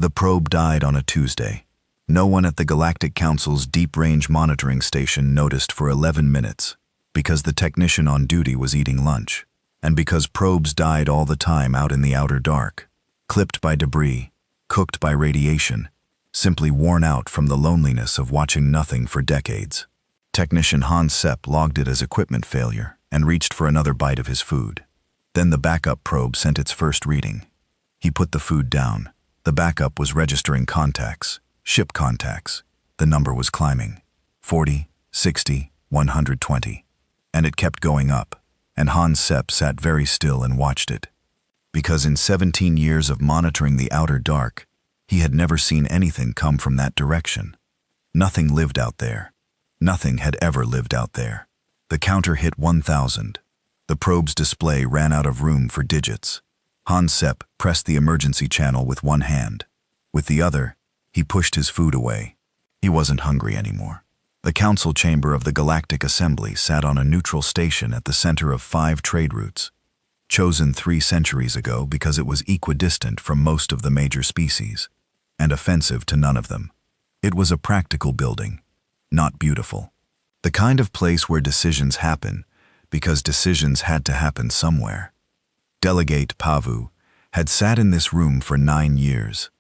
The probe died on a Tuesday. No one at the Galactic Council's deep-range monitoring station noticed for 11 minutes, because the technician on duty was eating lunch, and because probes died all the time out in the outer dark, clipped by debris, cooked by radiation, simply worn out from the loneliness of watching nothing for decades. Technician Hans Sepp logged it as equipment failure and reached for another bite of his food. Then the backup probe sent its first reading. He put the food down. The backup was registering contacts, ship contacts. The number was climbing. 40, 60, 120. And it kept going up, and Hans Sepp sat very still and watched it. Because in 17 years of monitoring the outer dark, he had never seen anything come from that direction. Nothing lived out there. Nothing had ever lived out there. The counter hit 1,000. The probe's display ran out of room for digits. Hans Sepp pressed the emergency channel with one hand. With the other, he pushed his food away. He wasn't hungry anymore. The council chamber of the Galactic Assembly sat on a neutral station at the center of 5 trade routes, chosen 3 centuries ago because it was equidistant from most of the major species, and offensive to none of them. It was a practical building, not beautiful. The kind of place where decisions happen because decisions had to happen somewhere. Delegate Pavu had sat in this room for 9 years.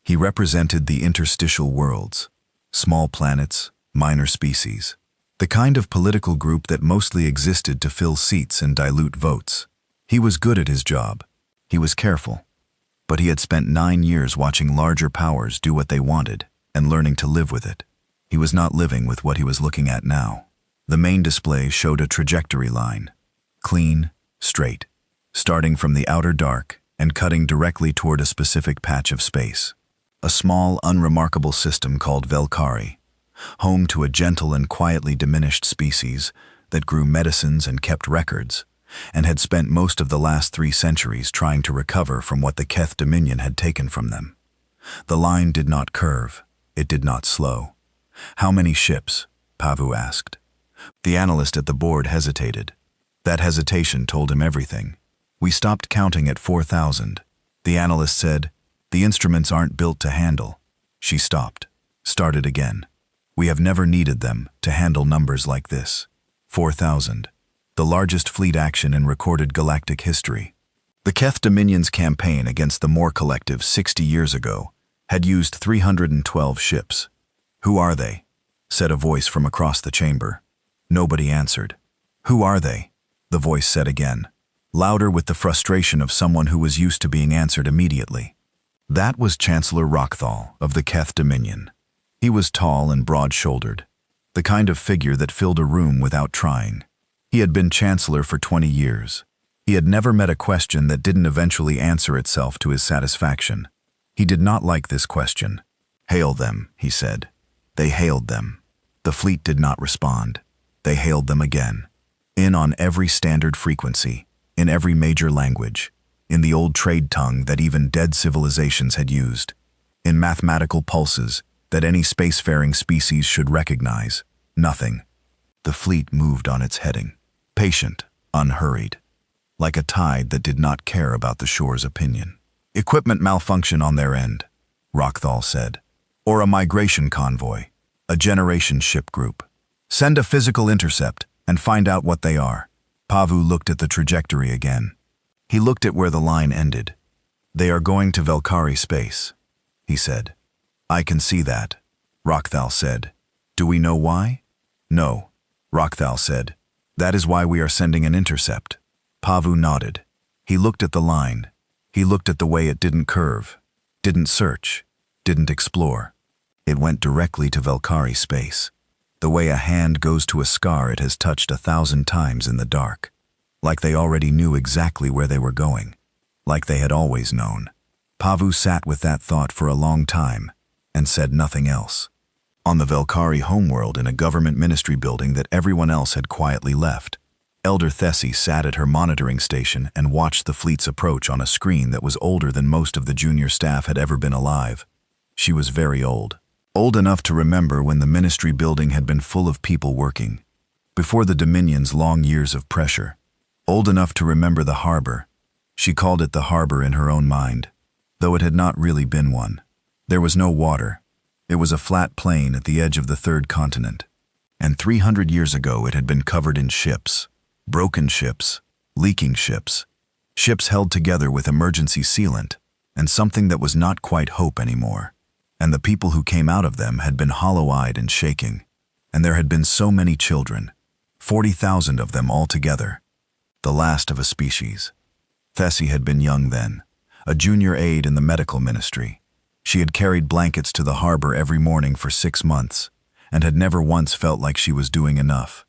He represented the interstitial worlds, small planets, minor species, the kind of political group that mostly existed to fill seats and dilute votes. He was good at his job. He was careful. But he had spent 9 years watching larger powers do what they wanted and learning to live with it. He was not living with what he was looking at now. The main display showed a trajectory line, clean, straight, starting from the outer dark and cutting directly toward a specific patch of space. A small, unremarkable system called Velkari, home to a gentle and quietly diminished species that grew medicines and kept records, and had spent most of the last 3 centuries trying to recover from what the Keth Dominion had taken from them. The line did not curve, it did not slow. "How many ships?" Pavu asked. The analyst at the board hesitated. That hesitation told him everything. "We stopped counting at 4,000. The analyst said, "The instruments aren't built to handle." She stopped, started again. "We have never needed them to handle numbers like this." 4,000. The largest fleet action in recorded galactic history. The Keth Dominion's campaign against the Moore Collective 60 years ago had used 312 ships. "Who are they?" said a voice from across the chamber. Nobody answered. "Who are they?" the voice said again, louder with the frustration of someone who was used to being answered immediately. That was Chancellor Rockthal of the Keth Dominion. He was tall and broad-shouldered, the kind of figure that filled a room without trying. He had been Chancellor for 20 years. He had never met a question that didn't eventually answer itself to his satisfaction. He did not like this question. "Hail them," he said. They hailed them. The fleet did not respond. They hailed them again. In on every standard frequency, in every major language, in the old trade tongue that even dead civilizations had used, in mathematical pulses that any spacefaring species should recognize. Nothing. The fleet moved on its heading, patient, unhurried, like a tide that did not care about the shore's opinion. "Equipment malfunction on their end," Rockthal said. "Or a migration convoy, a generation ship group. Send a physical intercept and find out what they are." Pavu looked at the trajectory again. He looked at where the line ended. "They are going to Velkari space," he said. "I can see that," Rockthal said. "Do we know why?" "No," Rockthal said. "That is why we are sending an intercept." Pavu nodded. He looked at the line. He looked at the way it didn't curve, didn't search, didn't explore. It went directly to Velkari space, the way a hand goes to a scar it has touched 1,000 times in the dark, like they already knew exactly where they were going, like they had always known. Pavu sat with that thought for a long time and said nothing else. On the Velkari homeworld in a government ministry building that everyone else had quietly left, Elder Thessie sat at her monitoring station and watched the fleet's approach on a screen that was older than most of the junior staff had ever been alive. She was very old. Old enough to remember when the ministry building had been full of people working, before the Dominion's long years of pressure. Old enough to remember the harbor. She called it the harbor in her own mind, though it had not really been one. There was no water. It was a flat plain at the edge of the third continent. And 300 years ago it had been covered in ships. Broken ships, leaking ships, ships held together with emergency sealant, and something that was not quite hope anymore. And the people who came out of them had been hollow-eyed and shaking. And there had been so many children, 40,000 of them altogether, the last of a species. Thessie had been young then, a junior aide in the medical ministry. She had carried blankets to the harbor every morning for 6 months, and had never once felt like she was doing enough,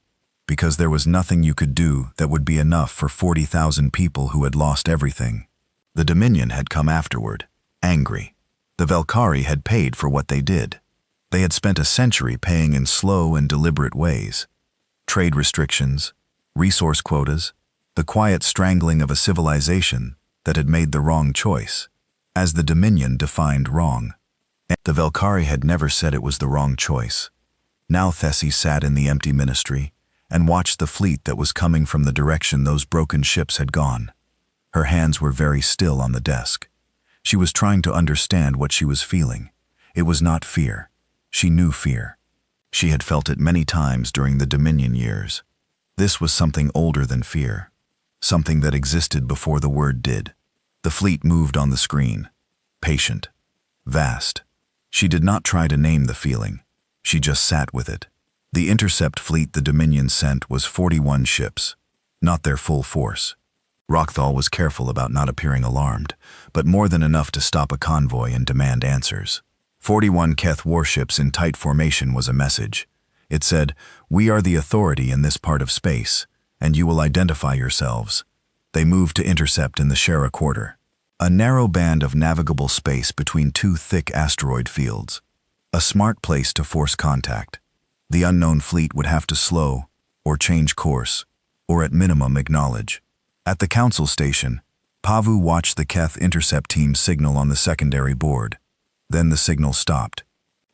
because there was nothing you could do that would be enough for 40,000 people who had lost everything. The Dominion had come afterward, angry. The Velkari had paid for what they did. They had spent a century paying in slow and deliberate ways. Trade restrictions, resource quotas, the quiet strangling of a civilization that had made the wrong choice, as the Dominion defined wrong. The Velkari had never said it was the wrong choice. Now Thessie sat in the empty ministry and watched the fleet that was coming from the direction those broken ships had gone. Her hands were very still on the desk. She was trying to understand what she was feeling. It was not fear. She knew fear. She had felt it many times during the Dominion years. This was something older than fear, something that existed before the word did. The fleet moved on the screen, patient, vast. She did not try to name the feeling. She just sat with it. The intercept fleet the Dominion sent was 41 ships, not their full force. Rockthal was careful about not appearing alarmed, but more than enough to stop a convoy and demand answers. 41 Keth warships in tight formation was a message. It said, "We are the authority in this part of space, and you will identify yourselves." They moved to intercept in the Shara Quarter, a narrow band of navigable space between two thick asteroid fields. A smart place to force contact. The unknown fleet would have to slow, or change course, or at minimum acknowledge. At the council station, Pavu watched the Keth intercept team signal on the secondary board. Then the signal stopped.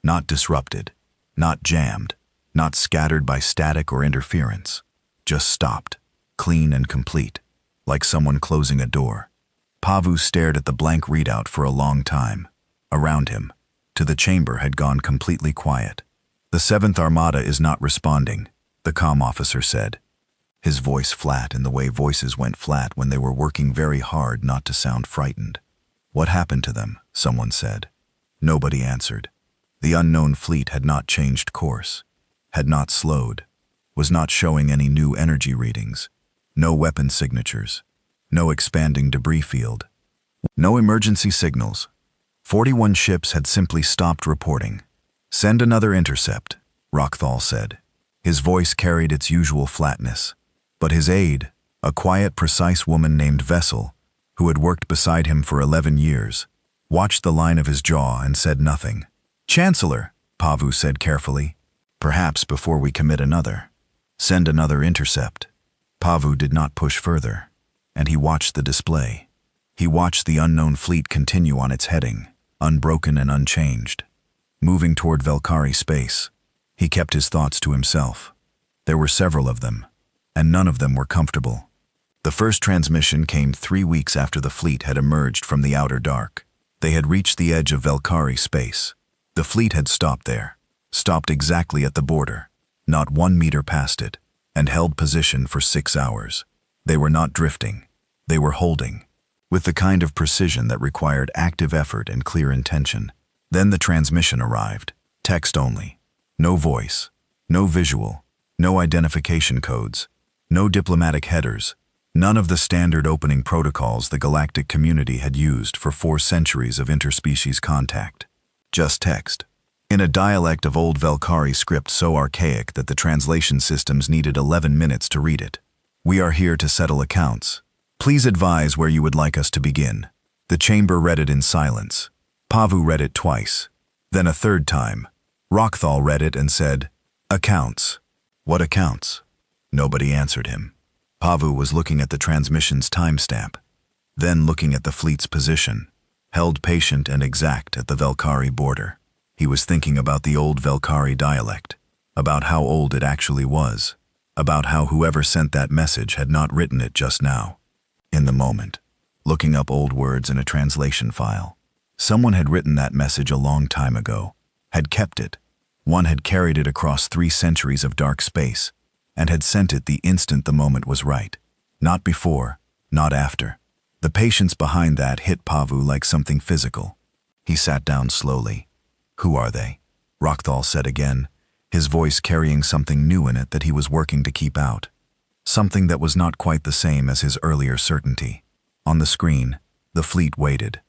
Not disrupted, not jammed, not scattered by static or interference. Just stopped, clean and complete, like someone closing a door. Pavu stared at the blank readout for a long time. Around him, to the chamber had gone completely quiet. "The 7th Armada is not responding," the comm officer said. His voice flat in the way voices went flat when they were working very hard not to sound frightened. "What happened to them?" someone said. Nobody answered. The unknown fleet had not changed course, had not slowed, was not showing any new energy readings, no weapon signatures, no expanding debris field, no emergency signals. 41 ships had simply stopped reporting. "Send another intercept," Rockthal said. His voice carried its usual flatness. But his aide, a quiet, precise woman named Vessel, who had worked beside him for 11 years, watched the line of his jaw and said nothing. "Chancellor," Pavu said carefully, "perhaps before we commit another, send another intercept." Pavu did not push further, and he watched the display. He watched the unknown fleet continue on its heading, unbroken and unchanged, moving toward Velkari space. He kept his thoughts to himself. There were several of them, and none of them were comfortable. The first transmission came 3 weeks after the fleet had emerged from the outer dark. They had reached the edge of Velkari space. The fleet had stopped there, stopped exactly at the border, not 1 meter past it, and held position for 6 hours. They were not drifting. They were holding, with the kind of precision that required active effort and clear intention. Then the transmission arrived, text only. No voice, no visual, no identification codes, no diplomatic headers, none of the standard opening protocols the galactic community had used for 4 centuries of interspecies contact. Just text. In a dialect of old Velkari script so archaic that the translation systems needed 11 minutes to read it. "We are here to settle accounts. Please advise where you would like us to begin." The chamber read it in silence. Pavu read it twice. Then a third time. Rockthal read it and said, "Accounts." "What accounts?" Nobody answered him. Pavu was looking at the transmission's timestamp, then looking at the fleet's position, held patient and exact at the Velkari border. He was thinking about the old Velkari dialect, about how old it actually was, about how whoever sent that message had not written it just now, in the moment, looking up old words in a translation file. Someone had written that message a long time ago, had kept it. One had carried it across 3 centuries of dark space, and had sent it the instant the moment was right. Not before, not after. The patience behind that hit Pavu like something physical. He sat down slowly. "Who are they?" Rockthal said again, his voice carrying something new in it that he was working to keep out. Something that was not quite the same as his earlier certainty. On the screen, the fleet waited.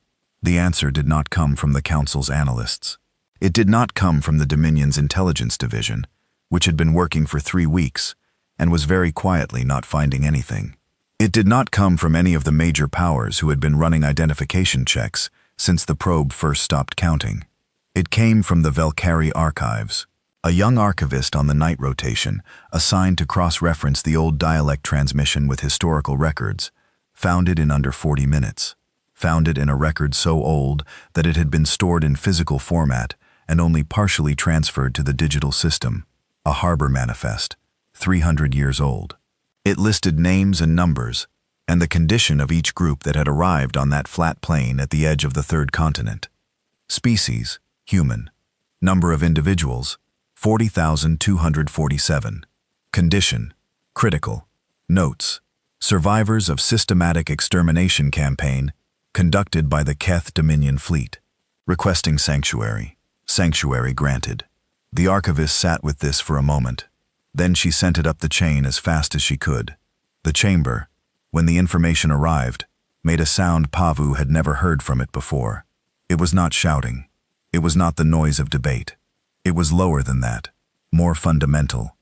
The answer did not come from the Council's analysts. It did not come from the Dominion's intelligence division, which had been working for 3 weeks and was very quietly not finding anything. It did not come from any of the major powers who had been running identification checks since the probe first stopped counting. It came from the Velkari archives, a young archivist on the night rotation assigned to cross-reference the old dialect transmission with historical records, found it in under 40 minutes. Found it in a record so old that it had been stored in physical format and only partially transferred to the digital system, a harbor manifest, 300 years old. It listed names and numbers, and the condition of each group that had arrived on that flat plain at the edge of the 3rd continent. Species, human. Number of individuals, 40,247. Condition, critical. Notes, survivors of systematic extermination campaign conducted by the Keth Dominion Fleet. Requesting sanctuary. Sanctuary granted. The archivist sat with this for a moment. Then she sent it up the chain as fast as she could. The chamber, when the information arrived, made a sound Pavu had never heard from it before. It was not shouting. It was not the noise of debate. It was lower than that, more fundamental.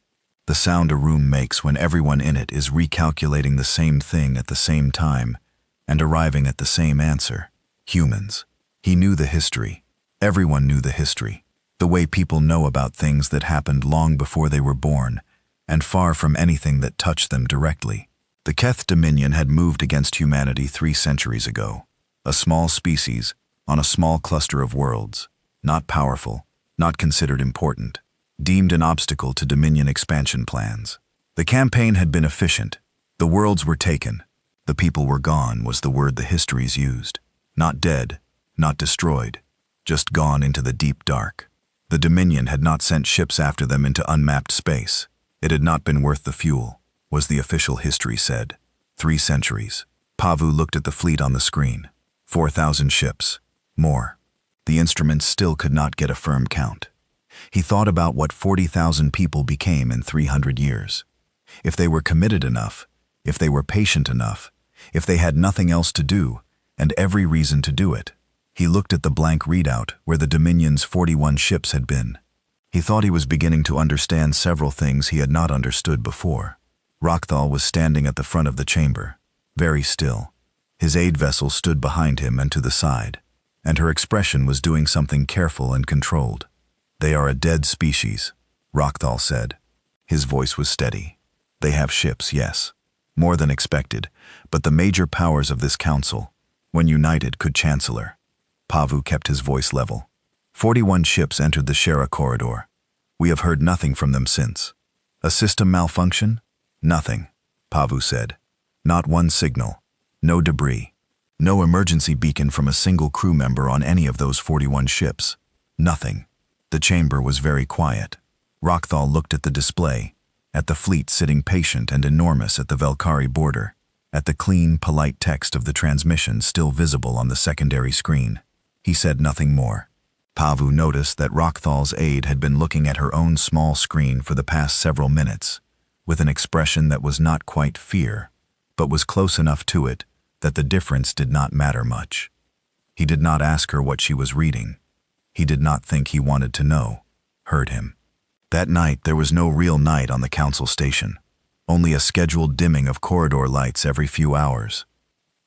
The sound a room makes when everyone in it is recalculating the same thing at the same time and arriving at the same answer. Humans. He knew the history. Everyone knew the history. The way people know about things that happened long before they were born, and far from anything that touched them directly. The Keth Dominion had moved against humanity 3 centuries ago. A small species, on a small cluster of worlds. Not powerful, not considered important. Deemed an obstacle to Dominion expansion plans. The campaign had been efficient. The worlds were taken. The people were gone was the word the histories used. Not dead, not destroyed, just gone into the deep dark. The Dominion had not sent ships after them into unmapped space. It had not been worth the fuel, was the official history said. 3 centuries. Pavu looked at the fleet on the screen. 4,000 ships. More. The instruments still could not get a firm count. He thought about what 40,000 people became in 300 years. If they were committed enough, if they were patient enough, if they had nothing else to do, and every reason to do it. He looked at the blank readout where the Dominion's 41 ships had been. He thought he was beginning to understand several things he had not understood before. Rockthal was standing at the front of the chamber, very still. His aid vessel stood behind him and to the side, and her expression was doing something careful and controlled. "They are a dead species," Rockthal said. His voice was steady. "They have ships, yes. More than expected, but the major powers of this council, when united, could chancellor." Pavu kept his voice level. 41 ships entered the Shera corridor. We have heard nothing from them since. A system malfunction? Nothing, Pavu said. Not one signal. No debris. No emergency beacon from a single crew member on any of those 41 ships. Nothing. The chamber was very quiet. Rockthal looked at the display, at the fleet sitting patient and enormous at the Velkari border, at the clean, polite text of the transmission still visible on the secondary screen. He said nothing more. Pavu noticed that Rockthal's aide had been looking at her own small screen for the past several minutes, with an expression that was not quite fear, but was close enough to it that the difference did not matter much. He did not ask her what she was reading. He did not think he wanted to know. Heard him. That night there was no real night on the council station, only a scheduled dimming of corridor lights every few hours.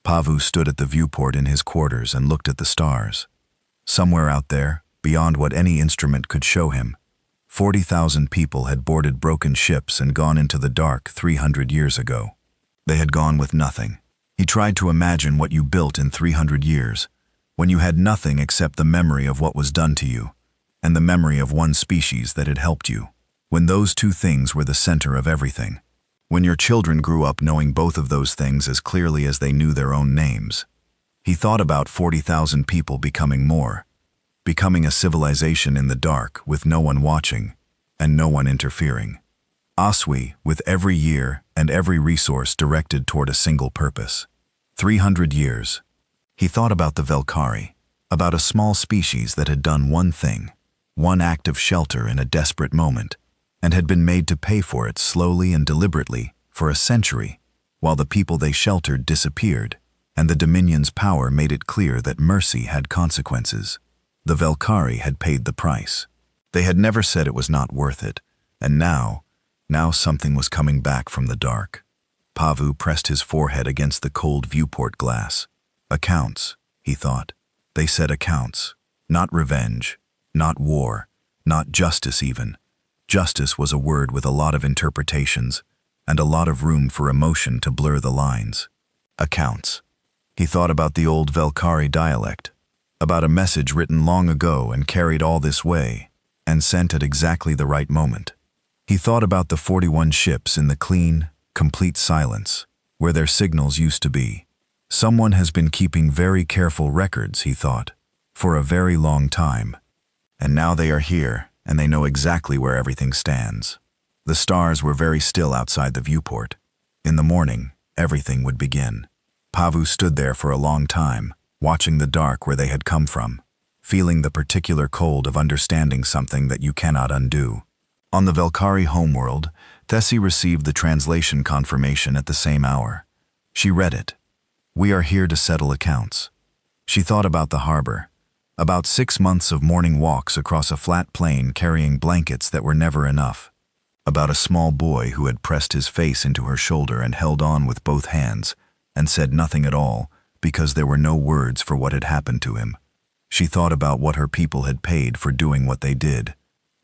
Pavu stood at the viewport in his quarters and looked at the stars. Somewhere out there, beyond what any instrument could show him, 40,000 people had boarded broken ships and gone into the dark 300 years ago. They had gone with nothing. He tried to imagine what you built in 300 years, when you had nothing except the memory of what was done to you, and the memory of one species that had helped you, when those two things were the center of everything. When your children grew up knowing both of those things as clearly as they knew their own names. He thought about 40,000 people becoming more, becoming a civilization in the dark with no one watching and no one interfering. HFY, with every year and every resource directed toward a single purpose. 300 years. He thought about the Velkari, about a small species that had done one thing, one act of shelter in a desperate moment, and had been made to pay for it slowly and deliberately for a century, while the people they sheltered disappeared, and the Dominion's power made it clear that mercy had consequences. The Velkari had paid the price. They had never said it was not worth it, and now something was coming back from the dark. Pavu pressed his forehead against the cold viewport glass. Accounts, he thought. They said accounts. Not revenge, not war, not justice even. Justice was a word with a lot of interpretations, and a lot of room for emotion to blur the lines. Accounts. He thought about the old Velkari dialect, about a message written long ago and carried all this way, and sent at exactly the right moment. He thought about the 41 ships in the clean, complete silence, where their signals used to be. Someone has been keeping very careful records, he thought, for a very long time. And now they are here, and they know exactly where everything stands. The stars were very still outside the viewport. In the morning, everything would begin. Pavu stood there for a long time, watching the dark where they had come from, feeling the particular cold of understanding something that you cannot undo. On the Velkari homeworld, Tessie received the translation confirmation at the same hour. She read it. We are here to settle accounts. She thought about the harbor, about 6 months of morning walks across a flat plain carrying blankets that were never enough, about a small boy who had pressed his face into her shoulder and held on with both hands and said nothing at all because there were no words for what had happened to him. She thought about what her people had paid for doing what they did.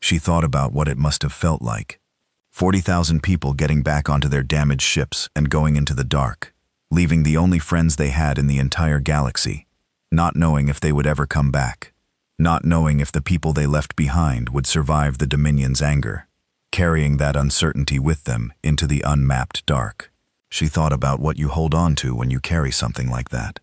She thought about what it must have felt like. 40,000 people getting back onto their damaged ships and going into the dark, leaving the only friends they had in the entire galaxy, not knowing if they would ever come back, not knowing if the people they left behind would survive the Dominion's anger, carrying that uncertainty with them into the unmapped dark. She thought about what you hold on to when you carry something like that.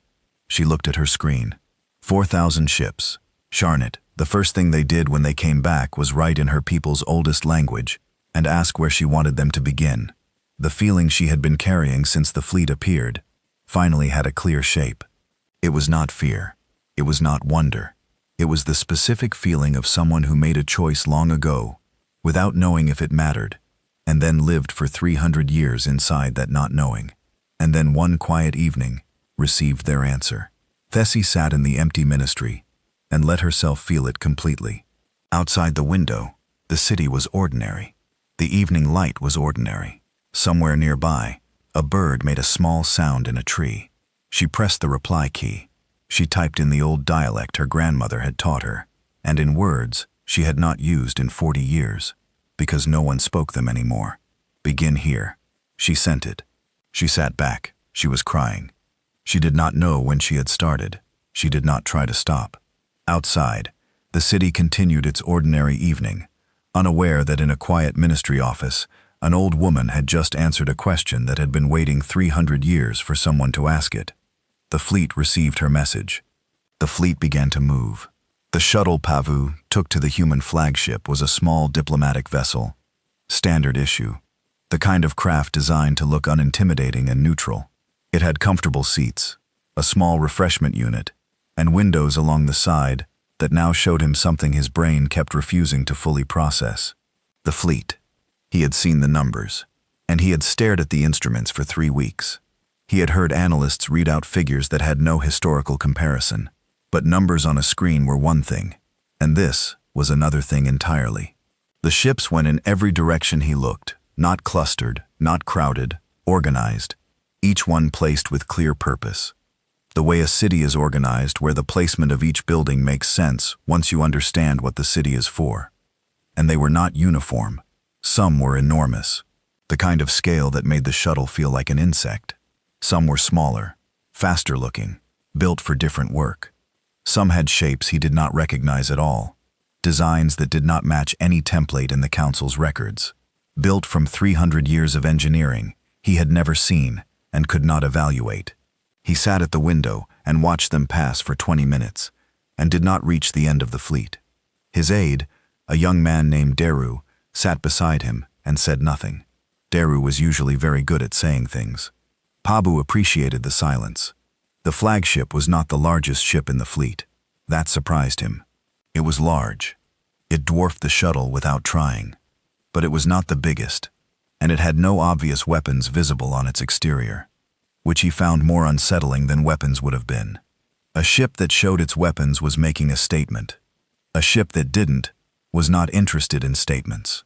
She looked at her screen. 4,000 ships. Sharnit, the first thing they did when they came back was write in her people's oldest language and ask where she wanted them to begin. The feeling she had been carrying since the fleet appeared finally had a clear shape. It was not fear. It was not wonder. It was the specific feeling of someone who made a choice long ago, without knowing if it mattered, and then lived for 300 years inside that not knowing, and then one quiet evening received their answer. Tessie sat in the empty ministry and let herself feel it completely. Outside the window, the city was ordinary. The evening light was ordinary. Somewhere nearby, a bird made a small sound in a tree. She pressed the reply key. She typed in the old dialect her grandmother had taught her, and in words she had not used in 40 years, because no one spoke them anymore. Begin here. She sent it. She sat back. She was crying. She did not know when she had started. She did not try to stop. Outside, the city continued its ordinary evening, unaware that in a quiet ministry office, an old woman had just answered a question that had been waiting 300 years for someone to ask it. The fleet received her message. The fleet began to move. The shuttle Pavu took to the human flagship was a small diplomatic vessel, standard issue, the kind of craft designed to look unintimidating and neutral. It had comfortable seats, a small refreshment unit, and windows along the side that now showed him something his brain kept refusing to fully process. The fleet. He had seen the numbers, and he had stared at the instruments for 3 weeks. He had heard analysts read out figures that had no historical comparison, but numbers on a screen were one thing, and this was another thing entirely. The ships went in every direction he looked, not clustered, not crowded, organized, each one placed with clear purpose. The way a city is organized, where the placement of each building makes sense once you understand what the city is for. And they were not uniform. Some were enormous, the kind of scale that made the shuttle feel like an insect. Some were smaller, faster looking, built for different work. Some had shapes he did not recognize at all, designs that did not match any template in the Council's records, built from 300 years of engineering he had never seen and could not evaluate. He sat at the window and watched them pass for 20 minutes, and did not reach the end of the fleet. His aide, a young man named Daru, sat beside him and said nothing. Daru was usually very good at saying things. Pabu appreciated the silence. The flagship was not the largest ship in the fleet. That surprised him. It was large. It dwarfed the shuttle without trying. But it was not the biggest, and it had no obvious weapons visible on its exterior, which he found more unsettling than weapons would have been. A ship that showed its weapons was making a statement. A ship that didn't was not interested in statements.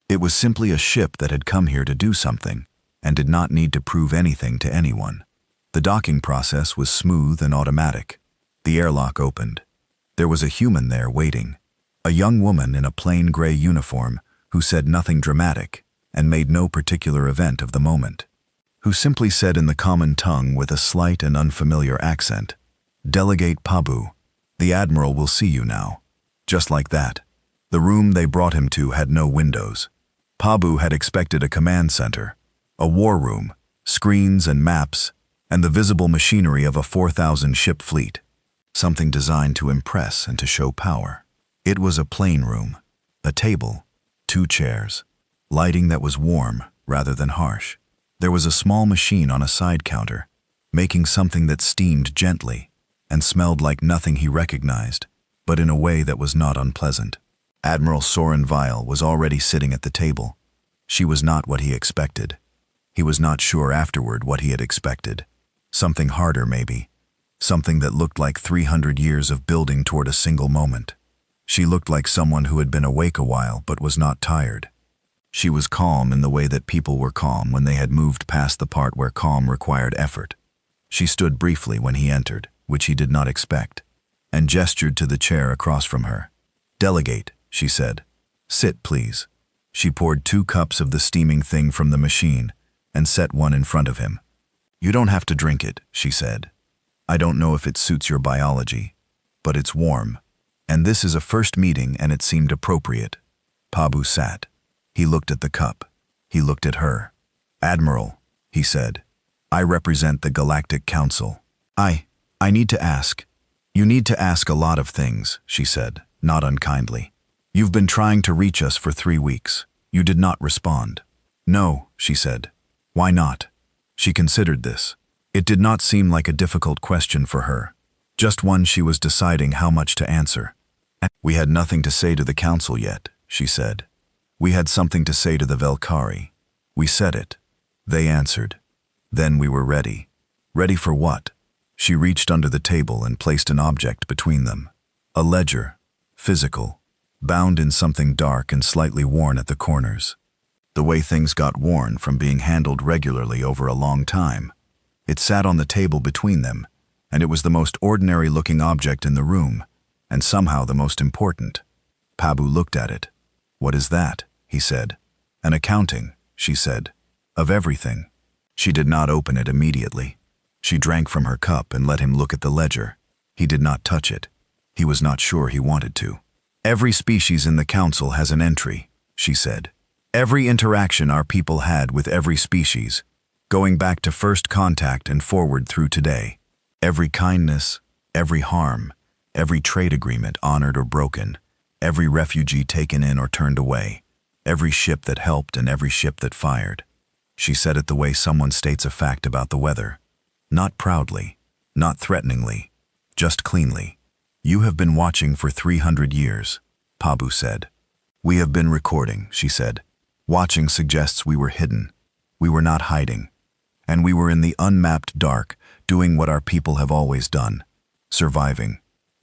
It was simply a ship that had come here to do something and did not need to prove anything to anyone. The docking process was smooth and automatic. The airlock opened. There was a human there waiting, a young woman in a plain gray uniform who said nothing dramatic and made no particular event of the moment, who simply said in the common tongue with a slight and unfamiliar accent, "Delegate Pabu, the Admiral will see you now." Just like that. The room they brought him to had no windows. Pabu had expected a command center, a war room, screens and maps, and the visible machinery of a 4,000-ship fleet, something designed to impress and to show power. It was a plain room, a table, 2 chairs, lighting that was warm rather than harsh. There was a small machine on a side counter, making something that steamed gently and smelled like nothing he recognized, but in a way that was not unpleasant. Admiral Soren Weil was already sitting at the table. She was not what he expected. He was not sure afterward what he had expected. Something harder, maybe. Something that looked like 300 years of building toward a single moment. She looked like someone who had been awake a while but was not tired. She was calm in the way that people were calm when they had moved past the part where calm required effort. She stood briefly when he entered, which he did not expect, and gestured to the chair across from her. "Delegate," she said. "Sit, please." She poured 2 cups of the steaming thing from the machine and set one in front of him. "You don't have to drink it," she said. "I don't know if it suits your biology, but it's warm. And this is a first meeting and it seemed appropriate." Pabu sat. He looked at the cup. He looked at her. "Admiral," he said, "I represent the Galactic Council. I need to ask." "You need to ask a lot of things," she said, not unkindly. "You've been trying to reach us for 3 weeks. You did not respond." "No," she said. "Why not?" She considered this. It did not seem like a difficult question for her, just one she was deciding how much to answer. "We had nothing to say to the council yet," she said. "We had something to say to the Velkari. We said it. They answered. Then we were ready." "Ready for what?" She reached under the table and placed an object between them. A ledger, physical, bound in something dark and slightly worn at the corners. The way things got worn from being handled regularly over a long time. It sat on the table between them, and it was the most ordinary-looking object in the room, and somehow the most important. Pabu looked at it. "What is that?" he said. "An accounting," she said. "Of everything." She did not open it immediately. She drank from her cup and let him look at the ledger. He did not touch it. He was not sure he wanted to. "Every species in the council has an entry," she said. "Every interaction our people had with every species, going back to first contact and forward through today. Every kindness, every harm, every trade agreement honored or broken, every refugee taken in or turned away, every ship that helped and every ship that fired." She said it the way someone states a fact about the weather. Not proudly, not threateningly, just cleanly. "You have been watching for 300 years, Pabu said. "We have been recording," she said. "Watching suggests we were hidden. We were not hiding. And we were in the unmapped dark, doing what our people have always done. Surviving,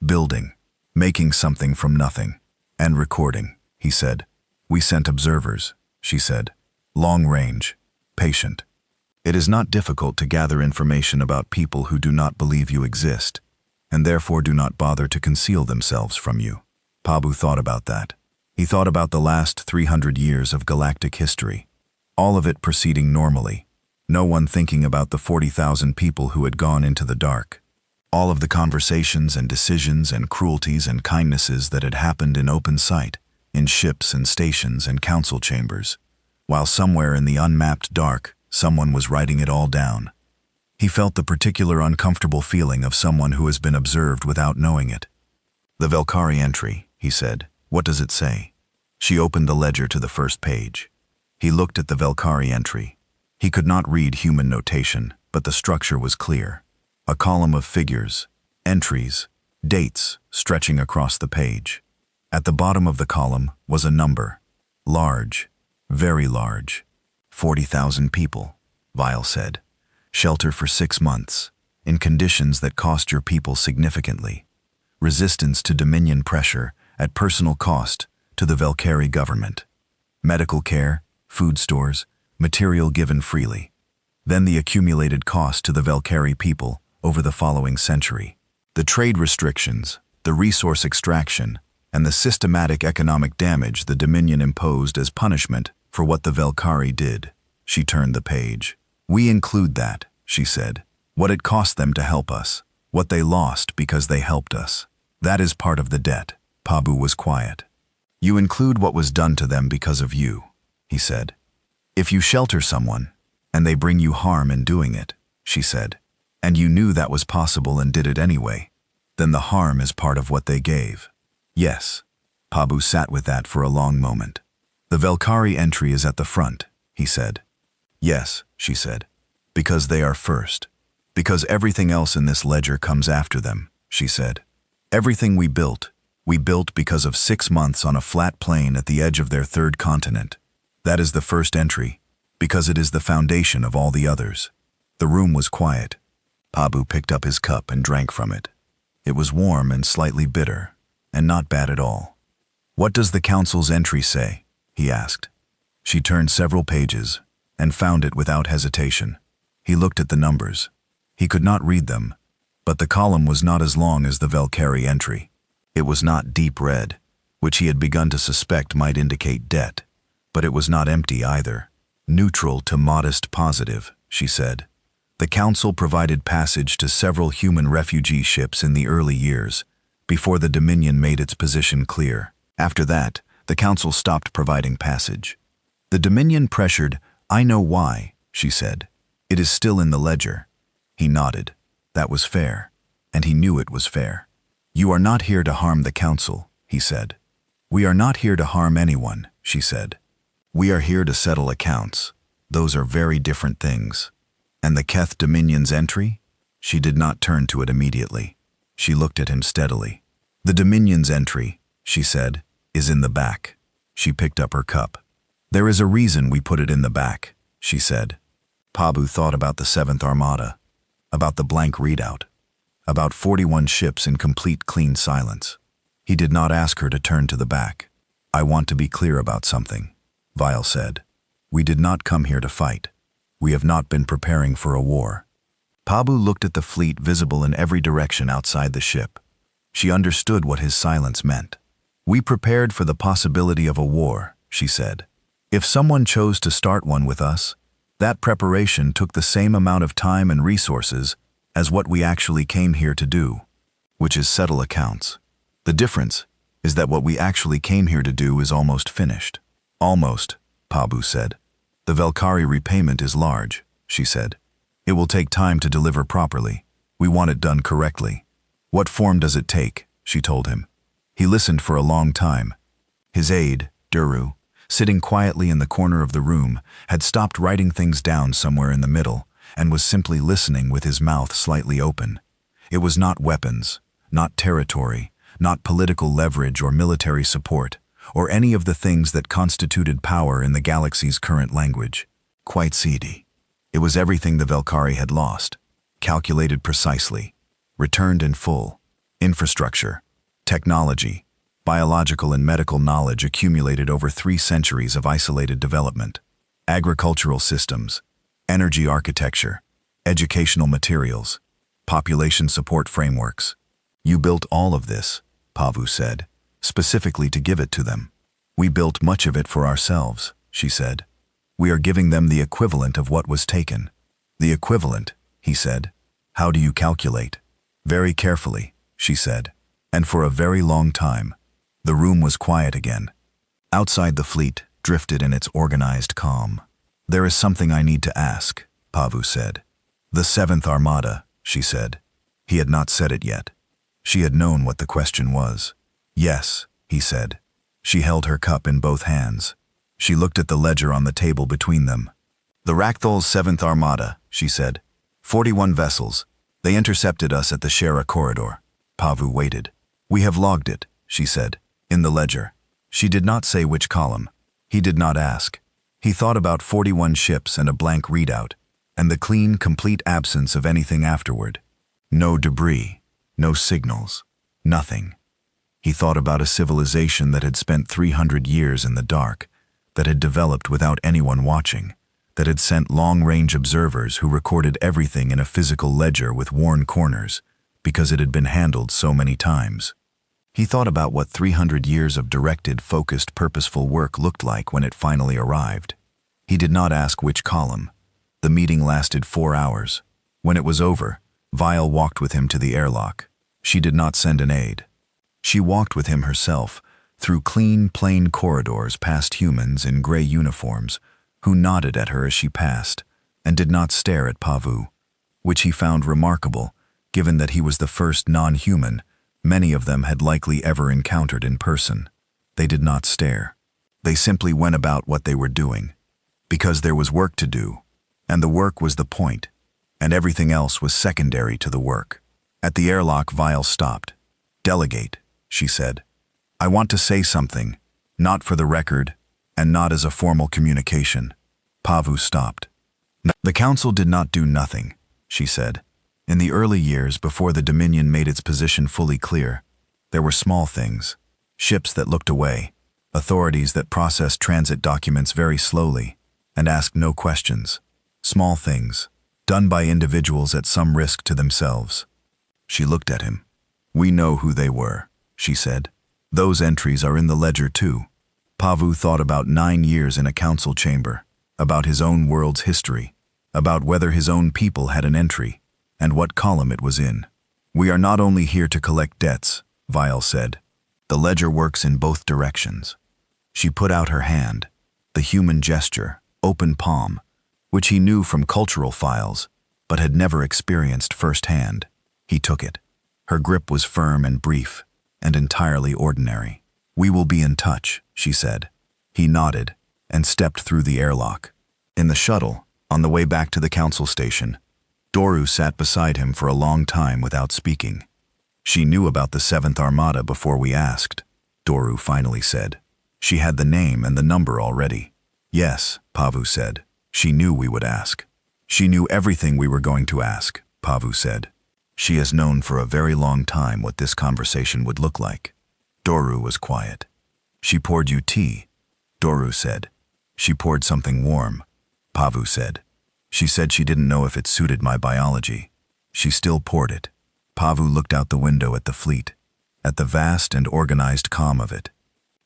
building, making something from nothing. And recording," he said. "We sent observers," she said. "Long range, patient. It is not difficult to gather information about people who do not believe you exist, and therefore do not bother to conceal themselves from you." Pabu thought about that. He thought about the last 300 years of galactic history, all of it proceeding normally, no one thinking about the 40,000 people who had gone into the dark. All of the conversations and decisions and cruelties and kindnesses that had happened in open sight, in ships and stations and council chambers, while somewhere in the unmapped dark, someone was writing it all down. He felt the particular uncomfortable feeling of someone who has been observed without knowing it. "The Valkyrie entry," he said. "What does it say?" She opened the ledger to the first page. He looked at the Valkyrie entry. He could not read human notation, but the structure was clear. A column of figures, entries, dates stretching across the page. At the bottom of the column was a number. Large, very large. 40,000 people, Vile said. Shelter for 6 months, in conditions that cost your people significantly. Resistance to Dominion pressure at personal cost to the Valkyrie government. Medical care, food stores, material given freely. Then the accumulated cost to the Valkyrie people over the following century. The trade restrictions, the resource extraction, and the systematic economic damage the Dominion imposed as punishment for what the Valkyrie did. She turned the page. "We include that," she said. "What it cost them to help us, what they lost because they helped us. That is part of the debt." Pabu was quiet. "You include what was done to them because of you," he said. "If you shelter someone, and they bring you harm in doing it," she said, "and you knew that was possible and did it anyway, then the harm is part of what they gave." "Yes." Pabu sat with that for a long moment. "The Valkyrie entry is at the front," he said. "Yes," she said. "Because they are first. Because everything else in this ledger comes after them," she said. "Everything we built because of 6 months on a flat plain at the edge of their third continent. That is the first entry, because it is the foundation of all the others." The room was quiet. Pabu picked up his cup and drank from it. It was warm and slightly bitter, and not bad at all. "What does the council's entry say?" he asked. She turned several pages and found it without hesitation. He looked at the numbers. He could not read them, but the column was not as long as the Valkyrie entry. It was not deep red, which he had begun to suspect might indicate debt, but it was not empty either. "Neutral to modest positive," she said. "The council provided passage to several human refugee ships in the early years, before the Dominion made its position clear. After that, the council stopped providing passage. The Dominion pressured, 'I know why,' she said. 'It is still in the ledger.'" He nodded. That was fair, and he knew it was fair. "You are not here to harm the council," he said. "We are not here to harm anyone," she said. "We are here to settle accounts. Those are very different things." "And the Keth Dominion's entry?" She did not turn to it immediately. She looked at him steadily. "The Dominion's entry," she said, "is in the back." She picked up her cup. "There is a reason we put it in the back," she said. Pabu thought about the 7th Armada, about the blank readout, about 41 ships in complete clean silence. He did not ask her to turn to the back. "I want to be clear about something," Vile said. "We did not come here to fight. We have not been preparing for a war." Pabu looked at the fleet visible in every direction outside the ship. She understood what his silence meant. "We prepared for the possibility of a war," she said. "If someone chose to start one with us, that preparation took the same amount of time and resources as what we actually came here to do, which is settle accounts. The difference is that what we actually came here to do is almost finished." "Almost," Pabu said. "The Valkyrie repayment is large," she said. "It will take time to deliver properly. We want it done correctly." "What form does it take?" she told him. He listened for a long time. His aide, Duru, sitting quietly in the corner of the room, had stopped writing things down somewhere in the middle and was simply listening with his mouth slightly open. It was not weapons, not territory, not political leverage or military support, or any of the things that constituted power in the galaxy's current language. Quite seedy. It was everything the Valkyrie had lost, calculated precisely, returned in full. Infrastructure, technology, biological and medical knowledge accumulated over 3 centuries of isolated development, agricultural systems, energy architecture, educational materials, population support frameworks. "You built all of this," Pavu said, "specifically to give it to them." "We built much of it for ourselves," she said. "We are giving them the equivalent of what was taken." "The equivalent," he said. "How do you calculate?" "Very carefully," she said, "and for a very long time." The room was quiet again. Outside the fleet drifted in its organized calm. "There is something I need to ask," Pavu said. The Seventh Armada, she said. He had not said it yet. She had known what the question was. Yes, he said. She held her cup in both hands. She looked at the ledger on the table between them. The Racthol's Seventh Armada, she said. 41 vessels. They intercepted us at the Shera corridor. Pavu waited. We have logged it, she said, in the ledger. She did not say which column. He did not ask. He thought about 41 ships and a blank readout, and the clean, complete absence of anything afterward. No debris, no signals, nothing. He thought about a civilization that had spent 300 years in the dark, that had developed without anyone watching, that had sent long-range observers who recorded everything in a physical ledger with worn corners, because it had been handled so many times. He thought about what 300 years of directed, focused, purposeful work looked like when it finally arrived. He did not ask which column. The meeting lasted 4 hours. When it was over, Vile walked with him to the airlock. She did not send an aide. She walked with him herself, through clean, plain corridors past humans in gray uniforms, who nodded at her as she passed, and did not stare at Pavu, which he found remarkable, given that he was the first non-human many of them had likely ever encountered in person. They did not stare. They simply went about what they were doing, because there was work to do, and the work was the point, and everything else was secondary to the work. At the airlock, Vile stopped. "Delegate," she said. "I want to say something, not for the record, and not as a formal communication." Pavu stopped. "The council did not do nothing," she said. "In the early years, before the Dominion made its position fully clear, there were small things, ships that looked away, authorities that processed transit documents very slowly and asked no questions. Small things, done by individuals at some risk to themselves." She looked at him. "We know who they were," she said. "Those entries are in the ledger too." Pavu thought about 9 years in a council chamber, about his own world's history, about whether his own people had an entry, and what column it was in. "We are not only here to collect debts," Vile said. "The ledger works in both directions." She put out her hand, the human gesture, open palm, which he knew from cultural files, but had never experienced firsthand. He took it. Her grip was firm and brief, and entirely ordinary. "We will be in touch," she said. He nodded, and stepped through the airlock. In the shuttle, on the way back to the council station, Doru sat beside him for a long time without speaking. "She knew about the Seventh Armada before we asked," Doru finally said. "She had the name and the number already." "Yes," Pavu said. "She knew we would ask." "She knew everything we were going to ask," Pavu said. "She has known for a very long time what this conversation would look like." Doru was quiet. "She poured you tea," Doru said. "She poured something warm," Pavu said. "She said she didn't know if it suited my biology. She still poured it." Pavu looked out the window at the fleet, at the vast and organized calm of it.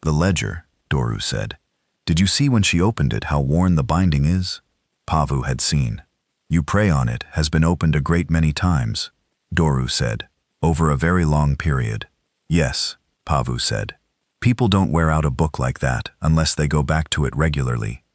"The ledger," Doru said. "Did you see when she opened it how worn the binding is?" Pavu had seen. "You prey on it has been opened a great many times," Doru said, "over a very long period." "Yes," Pavu said. "People don't wear out a book like that unless they go back to it regularly.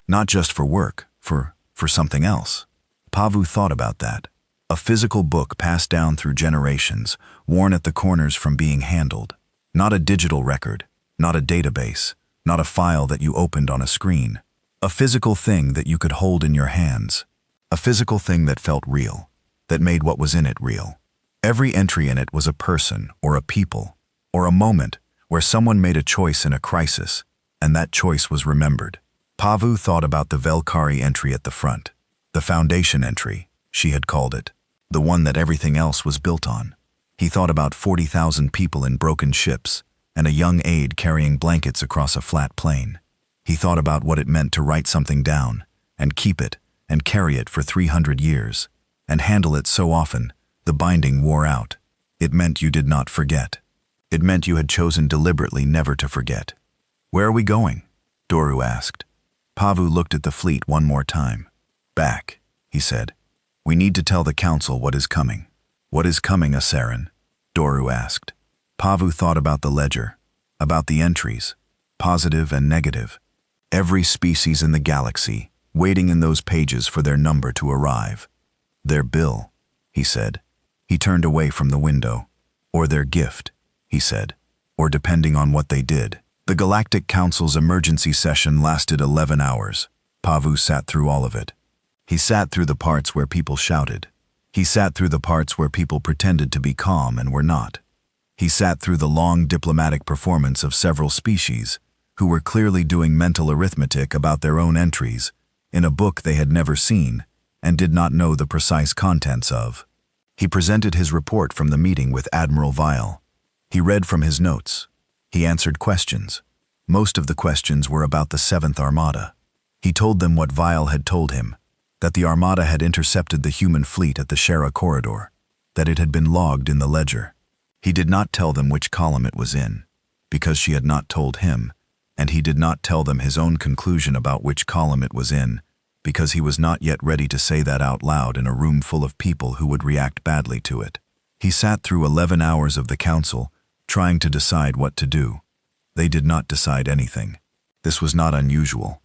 Not just for work, for something else." Pavu thought about that. A physical book passed down through generations, worn at the corners from being handled. Not a digital record, not a database, not a file that you opened on a screen. A physical thing that you could hold in your hands. A physical thing that felt real, that made what was in it real. Every entry in it was a person or a people, or a moment where someone made a choice in a crisis, and that choice was remembered. Pavu thought about the Velkari entry at the front, the foundation entry, she had called it, the one that everything else was built on. He thought about 40,000 people in broken ships, and a young aide carrying blankets across a flat plain. He thought about what it meant to write something down, and keep it, and carry it for 300 years, and handle it so often, the binding wore out. It meant you did not forget. It meant you had chosen deliberately never to forget. "Where are we going?" Doru asked. Pavu looked at the fleet one more time. "Back," he said. "We need to tell the council what is coming." "What is coming, Asaran?" Doru asked. Pavu thought about the ledger, about the entries, positive and negative. Every species in the galaxy, waiting in those pages for their number to arrive. "Their bill," he said. He turned away from the window. "Or their gift," he said. "Or depending on what they did." The Galactic Council's emergency session lasted 11 hours. Pavu sat through all of it. He sat through the parts where people shouted. He sat through the parts where people pretended to be calm and were not. He sat through the long diplomatic performance of several species who were clearly doing mental arithmetic about their own entries in a book they had never seen and did not know the precise contents of. He presented his report from the meeting with Admiral Vile. He read from his notes. He answered questions. Most of the questions were about the 7th Armada. He told them what Vile had told him, that the Armada had intercepted the human fleet at the Shara corridor, that it had been logged in the ledger. He did not tell them which column it was in, because she had not told him, and he did not tell them his own conclusion about which column it was in, because he was not yet ready to say that out loud in a room full of people who would react badly to it. He sat through 11 hours of the council, trying to decide what to do. They did not decide anything. This was not unusual.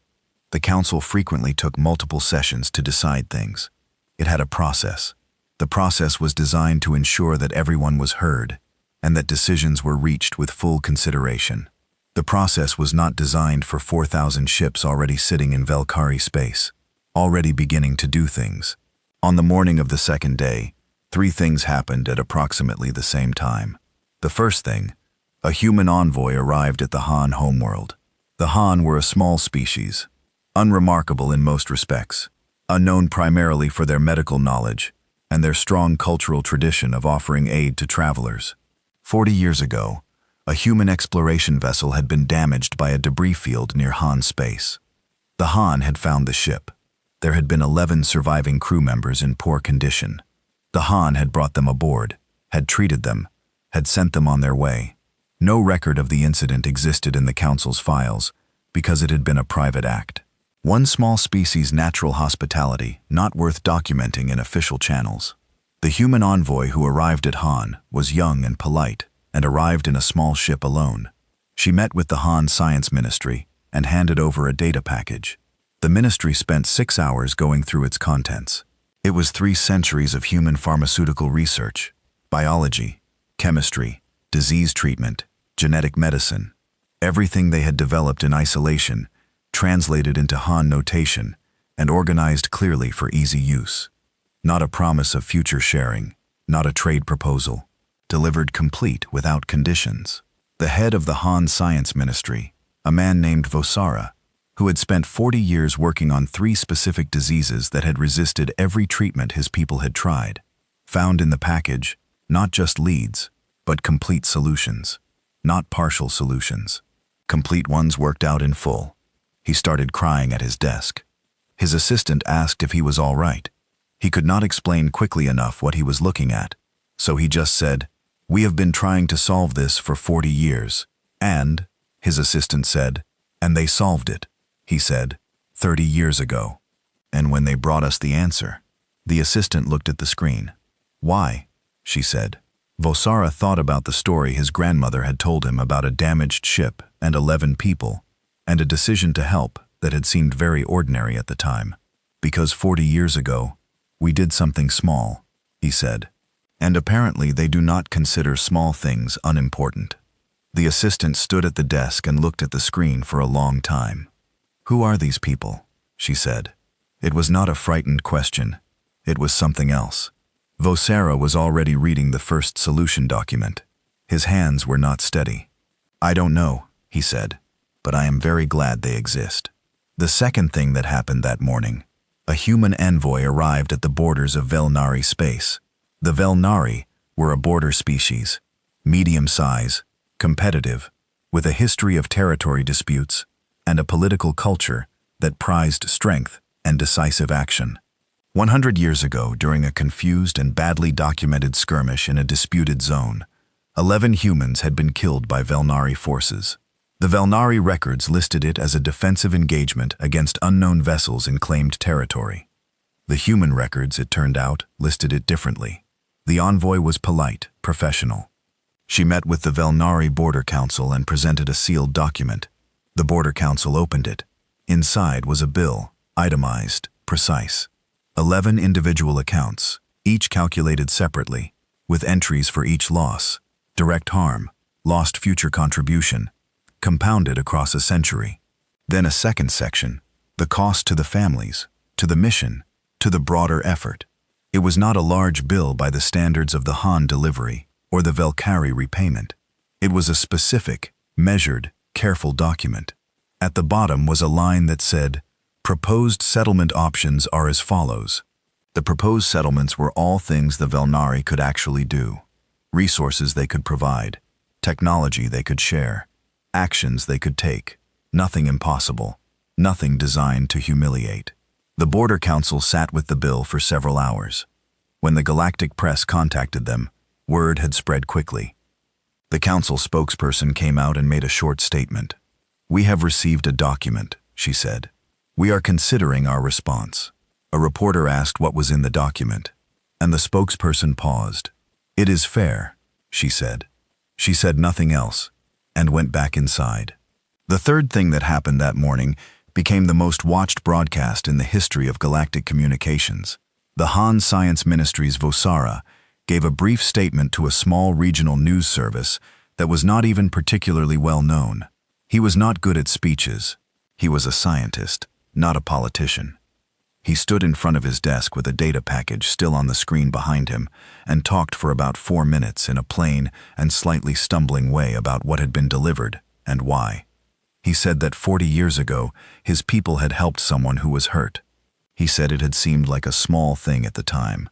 The council frequently took multiple sessions to decide things. It had a process. The process was designed to ensure that everyone was heard and that decisions were reached with full consideration. The process was not designed for 4,000 ships already sitting in Velkari space, already beginning to do things. On the morning of the second day, 3 things happened at approximately the same time. The first thing, a human envoy arrived at the Han homeworld. The Han were a small species, unremarkable in most respects, unknown primarily for their medical knowledge and their strong cultural tradition of offering aid to travelers. 40 years ago, a human exploration vessel had been damaged by a debris field near Han space. The Han had found the ship. There had been 11 surviving crew members in poor condition. The Han had brought them aboard, had treated them, had sent them on their way. No record of the incident existed in the Council's files because it had been a private act. One small species' natural hospitality, not worth documenting in official channels. The human envoy who arrived at Han was young and polite and arrived in a small ship alone. She met with the Han Science Ministry and handed over a data package. The ministry spent 6 hours going through its contents. It was 3 centuries of human pharmaceutical research, biology, chemistry, disease treatment, genetic medicine. Everything they had developed in isolation, translated into Han notation, and organized clearly for easy use. Not a promise of future sharing, not a trade proposal, delivered complete without conditions. The head of the Han Science Ministry, a man named Vosara, who had spent 40 years working on 3 specific diseases that had resisted every treatment his people had tried, found in the package not just leads, but complete solutions, not partial solutions. Complete ones worked out in full. He started crying at his desk. His assistant asked if he was all right. He could not explain quickly enough what he was looking at, so he just said, "We have been trying to solve this for 40 years. And," his assistant said, "and they solved it," he said, 30 years ago. "And when they brought us the answer." The assistant looked at the screen. "Why?" she said. Vosara thought about the story his grandmother had told him about a damaged ship and 11 people, and a decision to help that had seemed very ordinary at the time. "Because 40 years ago, we did something small," he said. "And apparently they do not consider small things unimportant." The assistant stood at the desk and looked at the screen for a long time. "Who are these people?" she said. It was not a frightened question. It was something else. Vosara was already reading the first solution document. His hands were not steady. "I don't know," he said, "but I am very glad they exist." The second thing that happened that morning, a human envoy arrived at the borders of Velnari space. The Velnari were a border species, medium size, competitive, with a history of territory disputes and a political culture that prized strength and decisive action. 100 years ago, during a confused and badly documented skirmish in a disputed zone, 11 humans had been killed by Velnari forces. The Velnari records listed it as a defensive engagement against unknown vessels in claimed territory. The human records, it turned out, listed it differently. The envoy was polite, professional. She met with the Velnari Border Council and presented a sealed document. The Border Council opened it. Inside was a bill, itemized, precise. 11 individual accounts, each calculated separately, with entries for each loss, direct harm, lost future contribution, compounded across a century. Then a second section, the cost to the families, to the mission, to the broader effort. It was not a large bill by the standards of the Han delivery or the Valkyrie repayment. It was a specific, measured, careful document. At the bottom was a line that said, "Proposed settlement options are as follows." The proposed settlements were all things the Velnari could actually do, resources they could provide, technology they could share, actions they could take, nothing impossible, nothing designed to humiliate. The Border Council sat with the bill for several hours. When the Galactic press contacted them, word had spread quickly. The council spokesperson came out and made a short statement. "We have received a document," she said. "We are considering our response." A reporter asked what was in the document, and the spokesperson paused. "It is fair," she said. She said nothing else, and went back inside. The third thing that happened that morning became the most watched broadcast in the history of galactic communications. The Han Science Ministry's Vosara gave a brief statement to a small regional news service that was not even particularly well known. He was not good at speeches. He was a scientist, not a politician. He stood in front of his desk with a data package still on the screen behind him and talked for about 4 minutes in a plain and slightly stumbling way about what had been delivered and why. He said that 40 years ago, his people had helped someone who was hurt. He said it had seemed like a small thing at the time.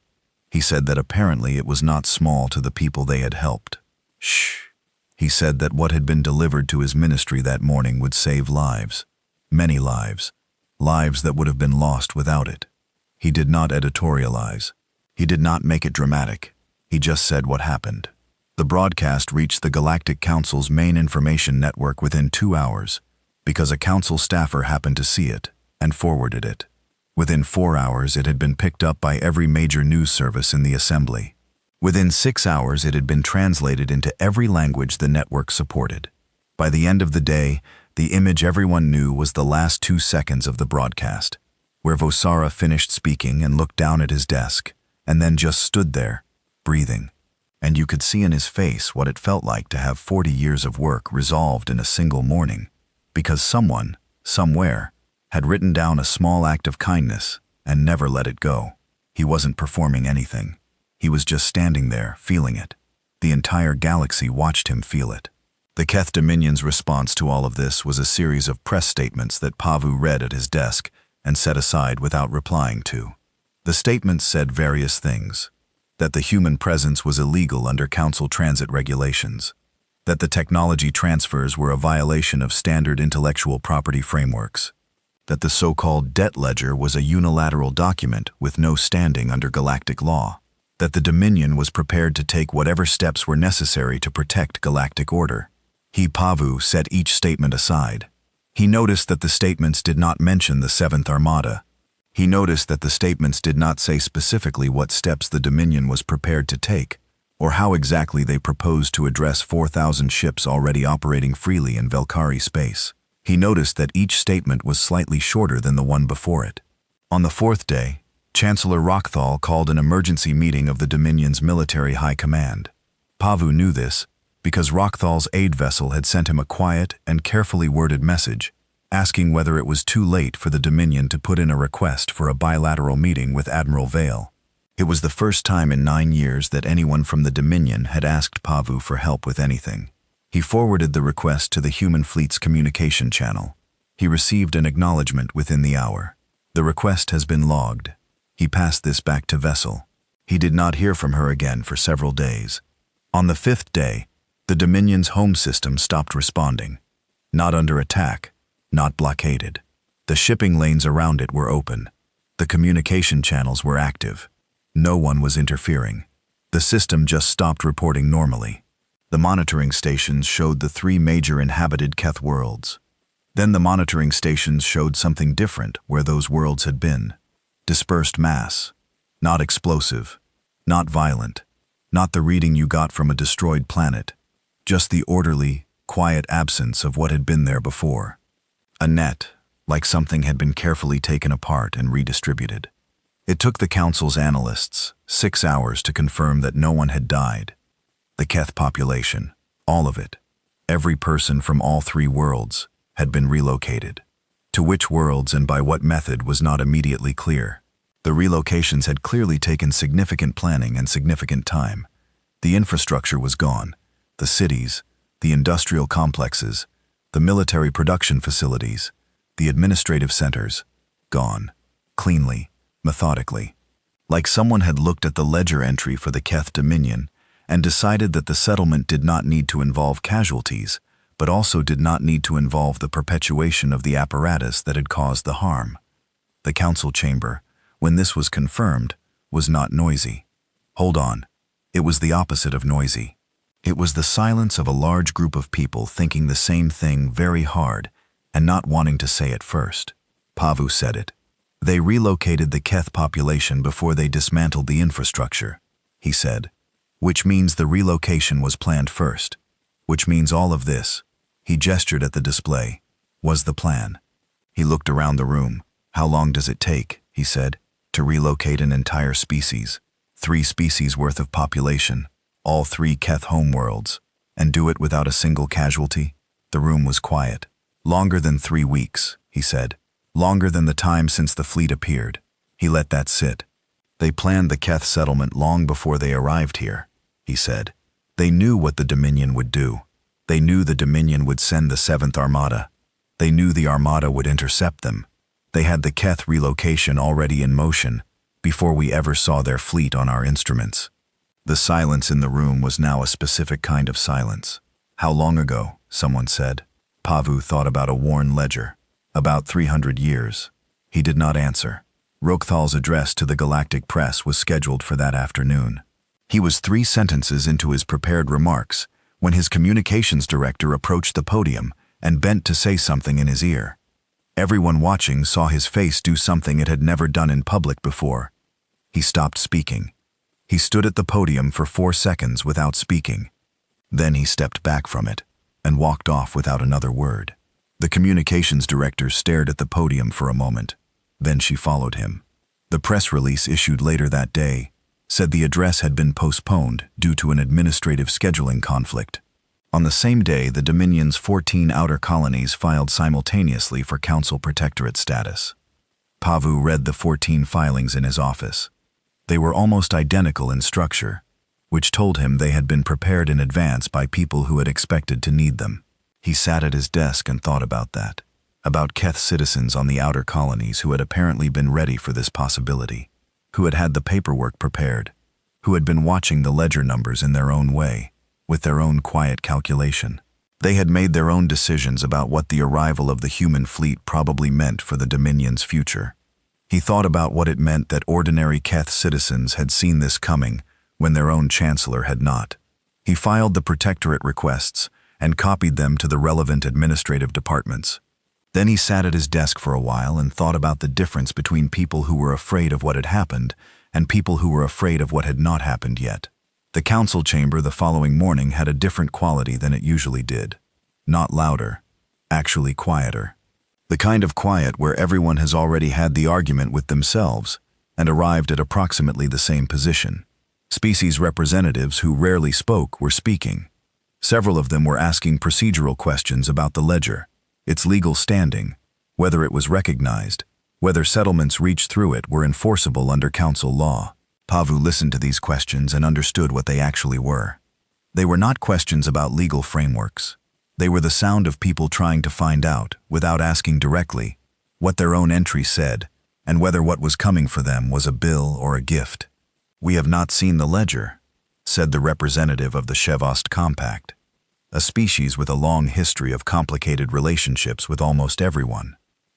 He said that apparently it was not small to the people they had helped. Shh. He said that what had been delivered to his ministry that morning would save lives. Many lives. Lives that would have been lost without it. He did not editorialize. He did not make it dramatic. He just said what happened. The broadcast reached the Galactic Council's main information network within 2 hours, because a council staffer happened to see it and forwarded it. Within 4 hours, it had been picked up by every major news service in the assembly. Within 6 hours, it had been translated into every language the network supported. By the end of the day, the image everyone knew was the last 2 seconds of the broadcast, where Vosara finished speaking and looked down at his desk, and then just stood there, breathing. And you could see in his face what it felt like to have 40 years of work resolved in a single morning, because someone, somewhere, had written down a small act of kindness and never let it go. He wasn't performing anything. He was just standing there, feeling it. The entire galaxy watched him feel it. The Keth Dominion's response to all of this was a series of press statements that Pavu read at his desk and set aside without replying to. The statements said various things. That the human presence was illegal under council transit regulations. That the technology transfers were a violation of standard intellectual property frameworks. That the so-called debt ledger was a unilateral document with no standing under galactic law. That the Dominion was prepared to take whatever steps were necessary to protect galactic order. He, Pavu, set each statement aside. He noticed that the statements did not mention the Seventh Armada. He noticed that the statements did not say specifically what steps the Dominion was prepared to take, or how exactly they proposed to address 4,000 ships already operating freely in Valkyrie space. He noticed that each statement was slightly shorter than the one before it. On the 4th day, Chancellor Rockthal called an emergency meeting of the Dominion's military high command. Pavu knew this because Rockthal's aid vessel had sent him a quiet and carefully worded message, asking whether it was too late for the Dominion to put in a request for a bilateral meeting with Admiral Vale. It was the first time in 9 years that anyone from the Dominion had asked Pavu for help with anything. He forwarded the request to the human fleet's communication channel. He received an acknowledgement within the hour. The request has been logged. He passed this back to Vessel. He did not hear from her again for several days. On the 5th day, the Dominion's home system stopped responding. Not under attack, not blockaded. The shipping lanes around it were open. The communication channels were active. No one was interfering. The system just stopped reporting normally. The monitoring stations showed the 3 major inhabited Keth worlds. Then the monitoring stations showed something different where those worlds had been. Dispersed mass. Not explosive. Not violent. Not the reading you got from a destroyed planet. Just the orderly, quiet absence of what had been there before. A net, like something had been carefully taken apart and redistributed. It took the council's analysts 6 hours to confirm that no one had died. The Keth population, all of it, every person from all 3 worlds, had been relocated. To which worlds and by what method was not immediately clear. The relocations had clearly taken significant planning and significant time. The infrastructure was gone. The cities, the industrial complexes, the military production facilities, the administrative centers, gone. Cleanly, methodically. Like someone had looked at the ledger entry for the Keth Dominion and decided that the settlement did not need to involve casualties, but also did not need to involve the perpetuation of the apparatus that had caused the harm. The council chamber, when this was confirmed, was not noisy. Hold on. It was the opposite of noisy. It was the silence of a large group of people thinking the same thing very hard and not wanting to say it first. Pavu said it. They relocated the Keth population before they dismantled the infrastructure, he said. Which means the relocation was planned first. Which means all of this, he gestured at the display, was the plan. He looked around the room. How long does it take, he said, to relocate an entire species, 3 species worth of population, all 3 Keth homeworlds, and do it without a single casualty? The room was quiet. Longer than 3 weeks, he said. Longer than the time since the fleet appeared. He let that sit. They planned the Keth settlement long before they arrived here, he said. They knew what the Dominion would do. They knew the Dominion would send the 7th Armada. They knew the Armada would intercept them. They had the Keth relocation already in motion before we ever saw their fleet on our instruments. The silence in the room was now a specific kind of silence. How long ago, someone said. Pavu thought about a worn ledger. About 300 years. He did not answer. Rokthal's address to the galactic press was scheduled for that afternoon. He was 3 sentences into his prepared remarks when his communications director approached the podium and bent to say something in his ear. Everyone watching saw his face do something it had never done in public before. He stopped speaking. He stood at the podium for 4 seconds without speaking. Then he stepped back from it and walked off without another word. The communications director stared at the podium for a moment. Then she followed him. The press release issued later that day said the address had been postponed due to an administrative scheduling conflict. On the same day, the Dominion's 14 outer colonies filed simultaneously for Council Protectorate status. Pavu read the 14 filings in his office. They were almost identical in structure, which told him they had been prepared in advance by people who had expected to need them. He sat at his desk and thought about that, about Keth citizens on the outer colonies who had apparently been ready for this possibility, who had had the paperwork prepared, who had been watching the ledger numbers in their own way, with their own quiet calculation. They had made their own decisions about what the arrival of the human fleet probably meant for the Dominion's future. He thought about what it meant that ordinary Keth citizens had seen this coming when their own chancellor had not. He filed the protectorate requests and copied them to the relevant administrative departments. Then he sat at his desk for a while and thought about the difference between people who were afraid of what had happened and people who were afraid of what had not happened yet. The council chamber the following morning had a different quality than it usually did. Not louder, actually quieter. The kind of quiet where everyone has already had the argument with themselves and arrived at approximately the same position. Species representatives who rarely spoke were speaking. Several of them were asking procedural questions about the ledger, its legal standing, whether it was recognized, whether settlements reached through it were enforceable under council law. Pavu listened to these questions and understood what they actually were. They were not questions about legal frameworks. They were the sound of people trying to find out, without asking directly, what their own entry said, and whether what was coming for them was a bill or a gift. "We have not seen the ledger," said the representative of the Shevost Compact, a species with a long history of complicated relationships with almost everyone.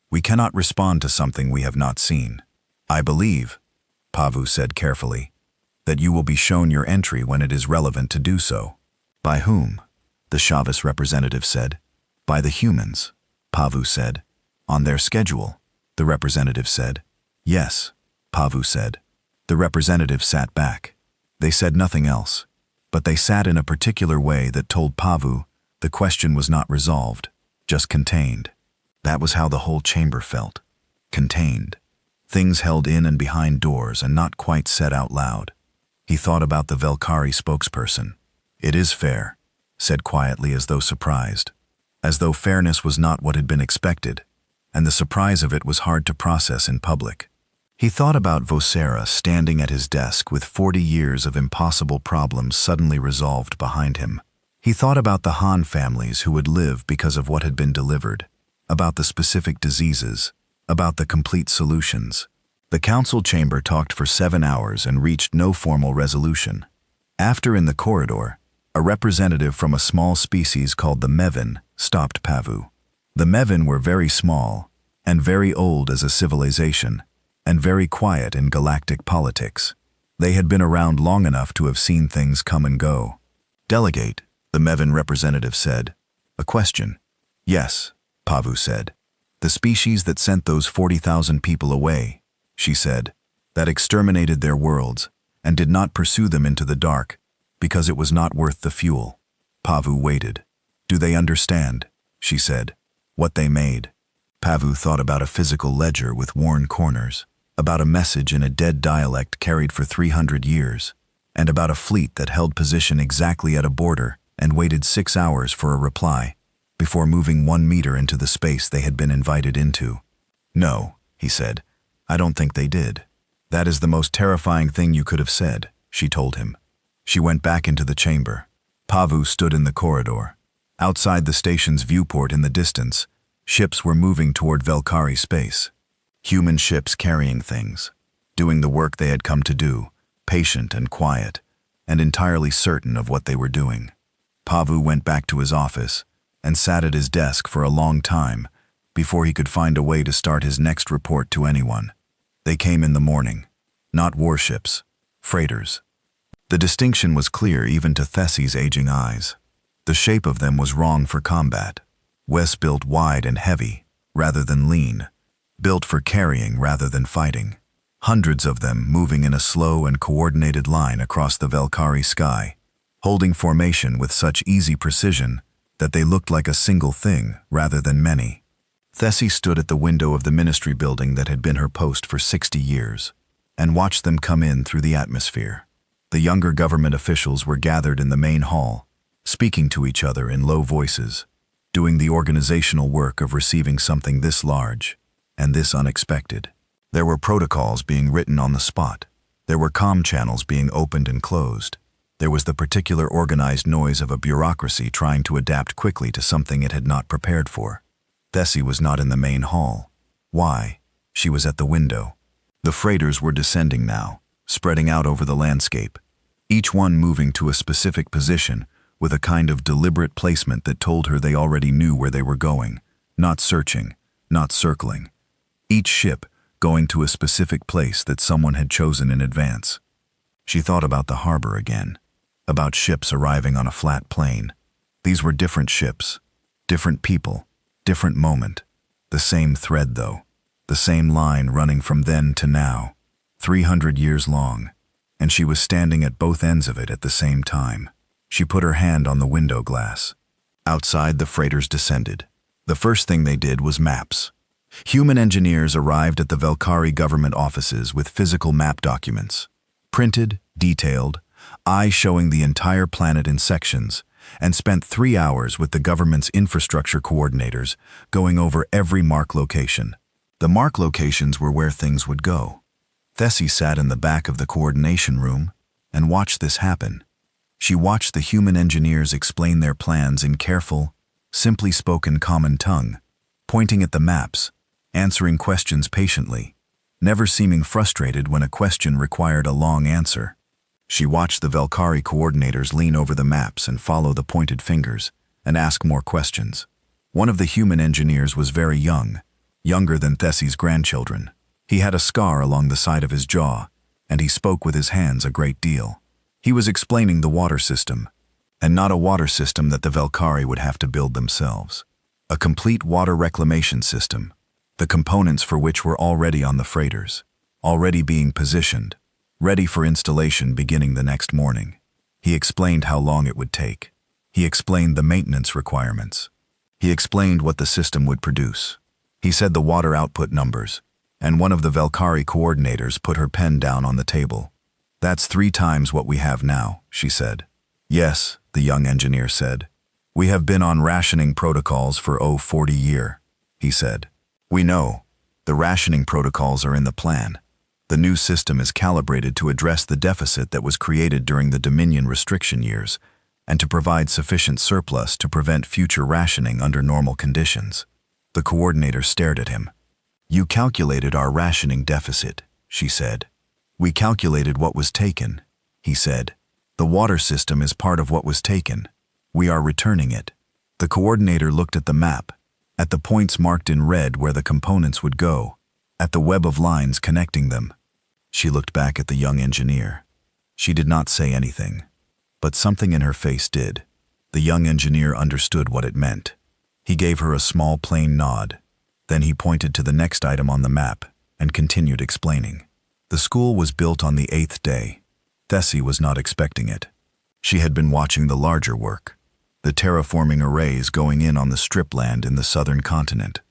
"We cannot respond to something we have not seen. I believe," Pavu said carefully, "that you will be shown your entry when it is relevant to do so." "By whom?" the Shevost representative said. "By the humans," Pavu said. "On their schedule," the representative said. "Yes," Pavu said. The representative sat back. They said nothing else, but they sat in a particular way that told Pavu the question was not resolved, just contained. That was how the whole chamber felt. Contained. things held in and behind doors and not quite said out loud. He thought about the Velkari spokesperson. "It is fair," said quietly as though surprised, as though fairness was not what had been expected, and the surprise of it was hard to process in public. He thought about Vocera standing at his desk with 40 years of impossible problems suddenly resolved behind him. He thought about the Han families who would live because of what had been delivered, about the specific diseases, about the complete solutions. The council chamber talked for 7 hours and reached no formal resolution. After, in the corridor, a representative from a small species called the Mevin stopped Pavu. The Mevin were very small and very old as a civilization, and very quiet in galactic politics. They had been around long enough to have seen things come and go. "Delegate," the Mevin representative said. "A question." "Yes," Pavu said. "The species that sent those 40,000 people away," she said, "that exterminated their worlds and did not pursue them into the dark because it was not worth the fuel." Pavu waited. "Do they understand?" she said. "What they made?" Pavu thought about a physical ledger with worn corners, about a message in a dead dialect carried for 300 years, and about a fleet that held position exactly at a border and waited 6 hours for a reply before moving 1 meter into the space they had been invited into. "No," he said, "I don't think they did." "That is the most terrifying thing you could have said," she told him. She went back into the chamber. Pavu stood in the corridor. Outside the station's viewport in the distance, ships were moving toward Velkari space. Human ships carrying things, doing the work they had come to do, patient and quiet, and entirely certain of what they were doing. Pavu went back to his office and sat at his desk for a long time before he could find a way to start his next report to anyone. They came in the morning. Not warships, freighters. The distinction was clear even to Thessie's aging eyes. The shape of them was wrong for combat. Wes built wide and heavy, rather than lean. Built for carrying rather than fighting. Hundreds of them moving in a slow and coordinated line across the Velkari sky, holding formation with such easy precision that they looked like a single thing rather than many. Thessie stood at the window of the ministry building that had been her post for 60 years, and watched them come in through the atmosphere. The younger government officials were gathered in the main hall, speaking to each other in low voices, doing the organizational work of receiving something this large and this unexpected. There were protocols being written on the spot. There were comm channels being opened and closed. There was the particular organized noise of a bureaucracy trying to adapt quickly to something it had not prepared for. Thessie was not in the main hall. Why? She was at the window. The freighters were descending now, spreading out over the landscape, each one moving to a specific position with a kind of deliberate placement that told her they already knew where they were going, not searching, not circling. Each ship going to a specific place that someone had chosen in advance. She thought about the harbor again, about ships arriving on a flat plain. These were different ships, different people, different moment. The same thread, though, the same line running from then to now, 300 years long, and she was standing at both ends of it at the same time. She put her hand on the window glass. Outside, the freighters descended. The first thing they did was maps. Human engineers arrived at the Velkari government offices with physical map documents, printed, detailed, eyes showing the entire planet in sections, and spent 3 hours with the government's infrastructure coordinators going over every mark location. The mark locations were where things would go. Thessie sat in the back of the coordination room and watched this happen. She watched the human engineers explain their plans in careful, simply spoken common tongue, pointing at the maps, answering questions patiently, never seeming frustrated when a question required a long answer. She watched the Velkari coordinators lean over the maps and follow the pointed fingers and ask more questions. One of the human engineers was very young, younger than Thessie's grandchildren. He had a scar along the side of his jaw, and he spoke with his hands a great deal. He was explaining the water system, and not a water system that the Velkari would have to build themselves. A complete water reclamation system, the components for which were already on the freighters, already being positioned, ready for installation beginning the next morning. He explained how long it would take. He explained the maintenance requirements. He explained what the system would produce. He said the water output numbers, and one of the Valkyrie coordinators put her pen down on the table. "That's 3 times what we have now," she said. "Yes," the young engineer said. "We have been on rationing protocols for 40 years," he said. "We know. The rationing protocols are in the plan. The new system is calibrated to address the deficit that was created during the Dominion restriction years, and to provide sufficient surplus to prevent future rationing under normal conditions." The coordinator stared at him. "You calculated our rationing deficit," she said. "We calculated what was taken," he said. "The water system is part of what was taken. We are returning it." The coordinator looked at the map, at the points marked in red where the components would go, at the web of lines connecting them. She looked back at the young engineer. She did not say anything, but something in her face did. The young engineer understood what it meant. He gave her a small plain nod. Then he pointed to the next item on the map and continued explaining. The school was built on the 8th day. Tessie was not expecting it. She had been watching the larger work, the terraforming arrays going in on the strip land in the southern continent,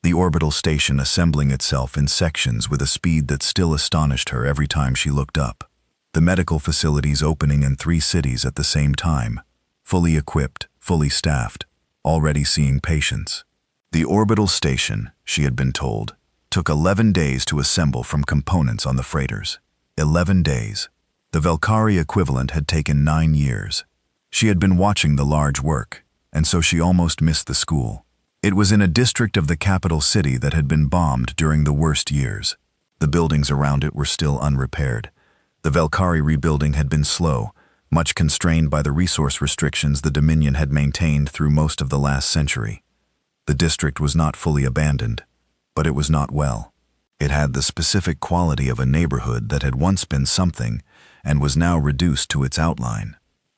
the orbital station assembling itself in sections with a speed that still astonished her every time she looked up, the medical facilities opening in 3 cities at the same time, fully equipped, fully staffed, already seeing patients. The orbital station, she had been told, took 11 days to assemble from components on the freighters. 11 days. The Valkyrie equivalent had taken 9 years. She had been watching the large work, and so she almost missed the school. It was in a district of the capital city that had been bombed during the worst years. The buildings around it were still unrepaired. The Valkyrie rebuilding had been slow, much constrained by the resource restrictions the Dominion had maintained through most of the last century. The district was not fully abandoned, but it was not well. It had the specific quality of a neighborhood that had once been something and was now reduced to its outline.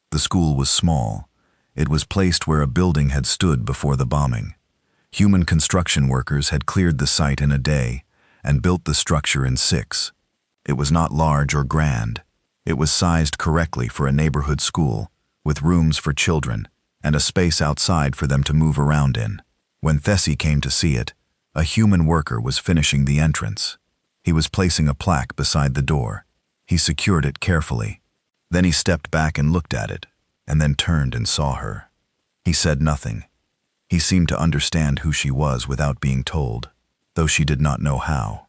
The school was small. It was placed where a building had stood before the bombing. Human construction workers had cleared the site in a day and built the structure in 6. It was not large or grand. It was sized correctly for a neighborhood school, with rooms for children and a space outside for them to move around in. When Tessie came to see it, a human worker was finishing the entrance. He was placing a plaque beside the door. He secured it carefully. Then he stepped back and looked at it, and then turned and saw her. He said nothing. He seemed to understand who she was without being told, though she did not know how.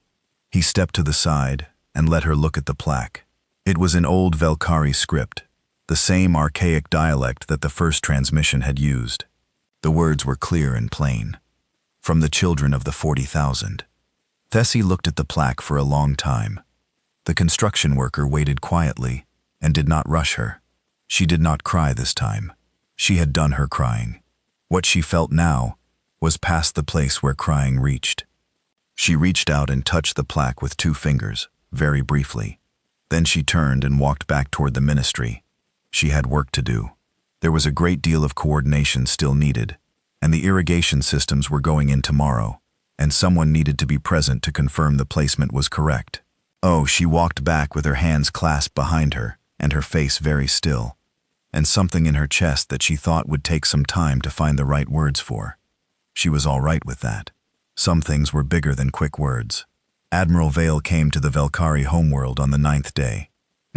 He stepped to the side and let her look at the plaque. It was in old Valkyrie script, the same archaic dialect that the first transmission had used. The words were clear and plain. From the children of the 40,000. Tessie looked at the plaque for a long time. The construction worker waited quietly and did not rush her. She did not cry this time. She had done her crying. What she felt now was past the place where crying reached. She reached out and touched the plaque with 2 fingers, very briefly. Then she turned and walked back toward the ministry. She had work to do. There was a great deal of coordination still needed, and the irrigation systems were going in tomorrow, and someone needed to be present to confirm the placement was correct. Oh, she walked back with her hands clasped behind her and her face very still, and something in her chest that she thought would take some time to find the right words for. She was all right with that. Some things were bigger than quick words. Admiral Vale came to the Valkyrie homeworld on the 9th day.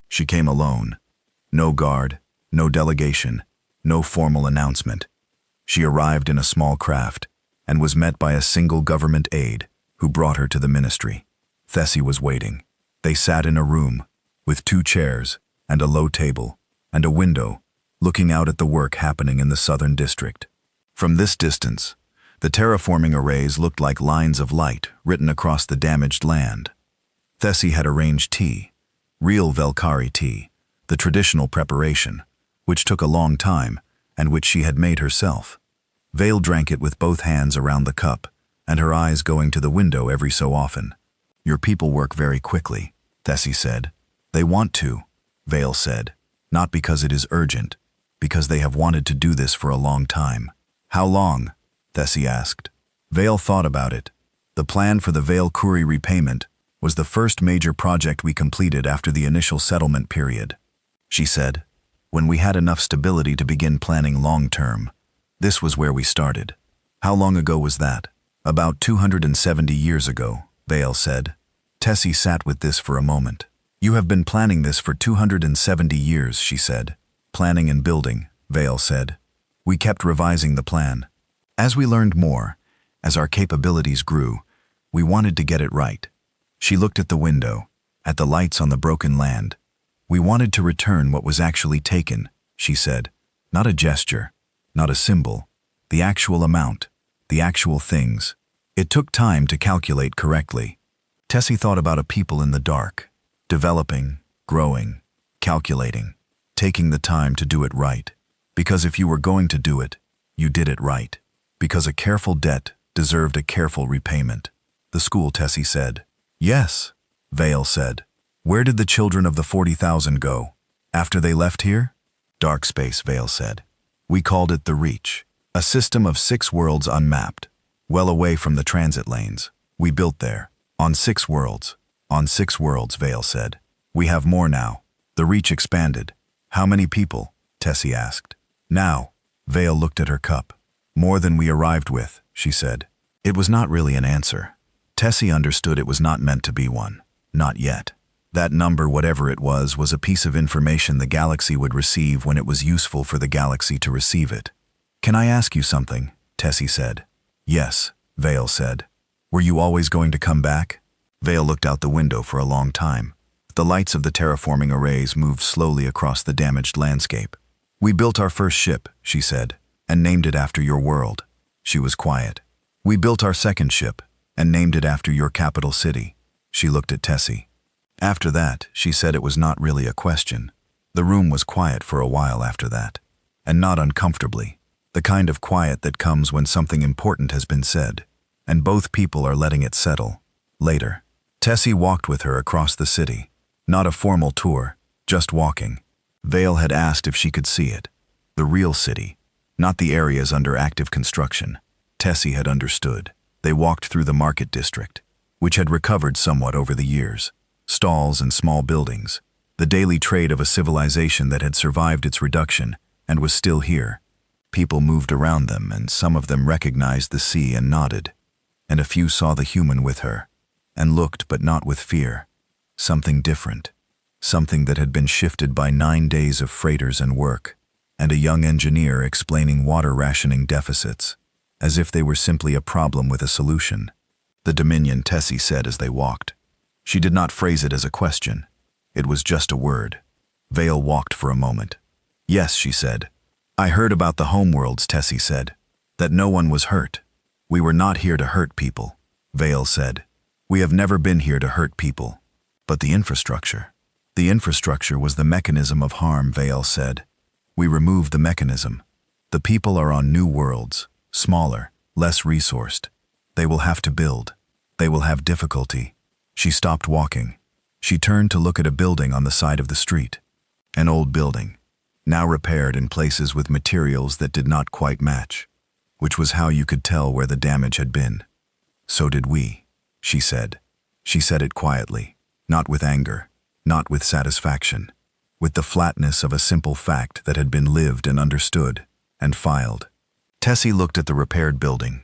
She came alone. No guard, no delegation, no formal announcement. She arrived in a small craft and was met by a single government aide who brought her to the ministry. Tessie was waiting. They sat in a room with 2 chairs and a low table and a window looking out at the work happening in the southern district. From this distance, the terraforming arrays looked like lines of light written across the damaged land. Tessie had arranged tea, real Valkyrie tea, the traditional preparation, which took a long time and which she had made herself. Vale drank it with both hands around the cup and her eyes going to the window every so often. "Your people work very quickly," Tessie said. "They want to," Vale said. "Not because it is urgent, because they have wanted to do this for a long time." "How long?" Tessie asked. Vale thought about it. The plan for the Vale Curie repayment was the first major project we completed after the initial settlement period. She said, "When we had enough stability to begin planning long-term, this was where we started." "How long ago was that?" "About 270 years ago," Vale said. Tessie sat with this for a moment. You have been planning this for 270 years, she said. Planning and building, Vale said. We kept revising the plan. As we learned more, as our capabilities grew, we wanted to get it right. She looked at the window, at the lights on the broken land. We wanted to return what was actually taken, she said. Not a gesture, not a symbol, the actual amount, the actual things. It took time to calculate correctly. Tessie thought about a people in the dark, developing, growing, calculating, taking the time to do it right. Because if you were going to do it, you did it right. Because a careful debt deserved a careful repayment. The school, Tessie said. Yes, Vale said. Where did the children of the 40,000 go? After they left here? Dark space, Vale said. We called it the Reach, a system of 6 worlds unmapped, well away from the transit lanes. We built there. On 6 worlds. On 6 worlds, Vale said. We have more now. The Reach expanded. How many people? Tessie asked. Now. Vale looked at her cup. More than we arrived with, she said. It was not really an answer. Tessie understood it was not meant to be one. Not yet. That number, whatever it was a piece of information the galaxy would receive when it was useful for the galaxy to receive it. Can I ask you something? Tessie said. Yes, Vale said. Were you always going to come back? Vale looked out the window for a long time. The lights of the terraforming arrays moved slowly across the damaged landscape. We built our first ship, she said, and named it after your world. She was quiet. We built our second ship, and named it after your capital city. She looked at Tessie. After that, she said it was not really a question. The room was quiet for a while after that. And not uncomfortably. The kind of quiet that comes when something important has been said, and both people are letting it settle. Later, Tessie walked with her across the city. Not a formal tour, just walking. Vale had asked if she could see it. The real city, not the areas under active construction. Tessie had understood. They walked through the market district, which had recovered somewhat over the years. Stalls and small buildings, the daily trade of a civilization that had survived its reduction and was still here. People moved around them, and some of them recognized the sea and nodded. And a few saw the human with her, and looked but not with fear. Something different. Something that had been shifted by 9 days of freighters and work, and a young engineer explaining water rationing deficits, as if they were simply a problem with a solution. The Dominion, Tessie said as they walked. She did not phrase it as a question. It was just a word. Vale walked for a moment. Yes, she said. I heard about the homeworlds, Tessie said. That no one was hurt. We were not here to hurt people, Vale said. We have never been here to hurt people. But the infrastructure. The infrastructure was the mechanism of harm, Vale said. We removed the mechanism. The people are on new worlds, smaller, less resourced. They will have to build. They will have difficulty. She stopped walking. She turned to look at a building on the side of the street. An old building, now repaired in places with materials that did not quite match, which was how you could tell where the damage had been. So did we, she said. She said it quietly, not with anger, not with satisfaction, with the flatness of a simple fact that had been lived and understood, and filed. Tessie looked at the repaired building,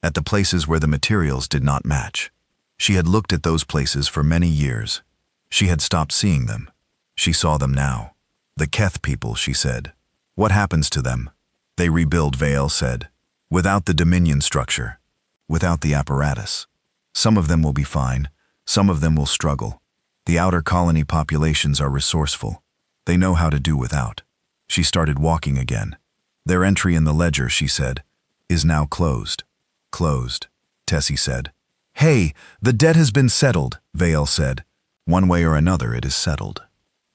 at the places where the materials did not match. She had looked at those places for many years. She had stopped seeing them. She saw them now. The Keth people, she said. What happens to them? They rebuild, Vale said. Without the Dominion structure. Without the apparatus. Some of them will be fine. Some of them will struggle. The outer colony populations are resourceful. They know how to do without. She started walking again. Their entry in the ledger, she said, is now closed. Closed, Tessie said. Hey, the debt has been settled, Vale said. One way or another it is settled.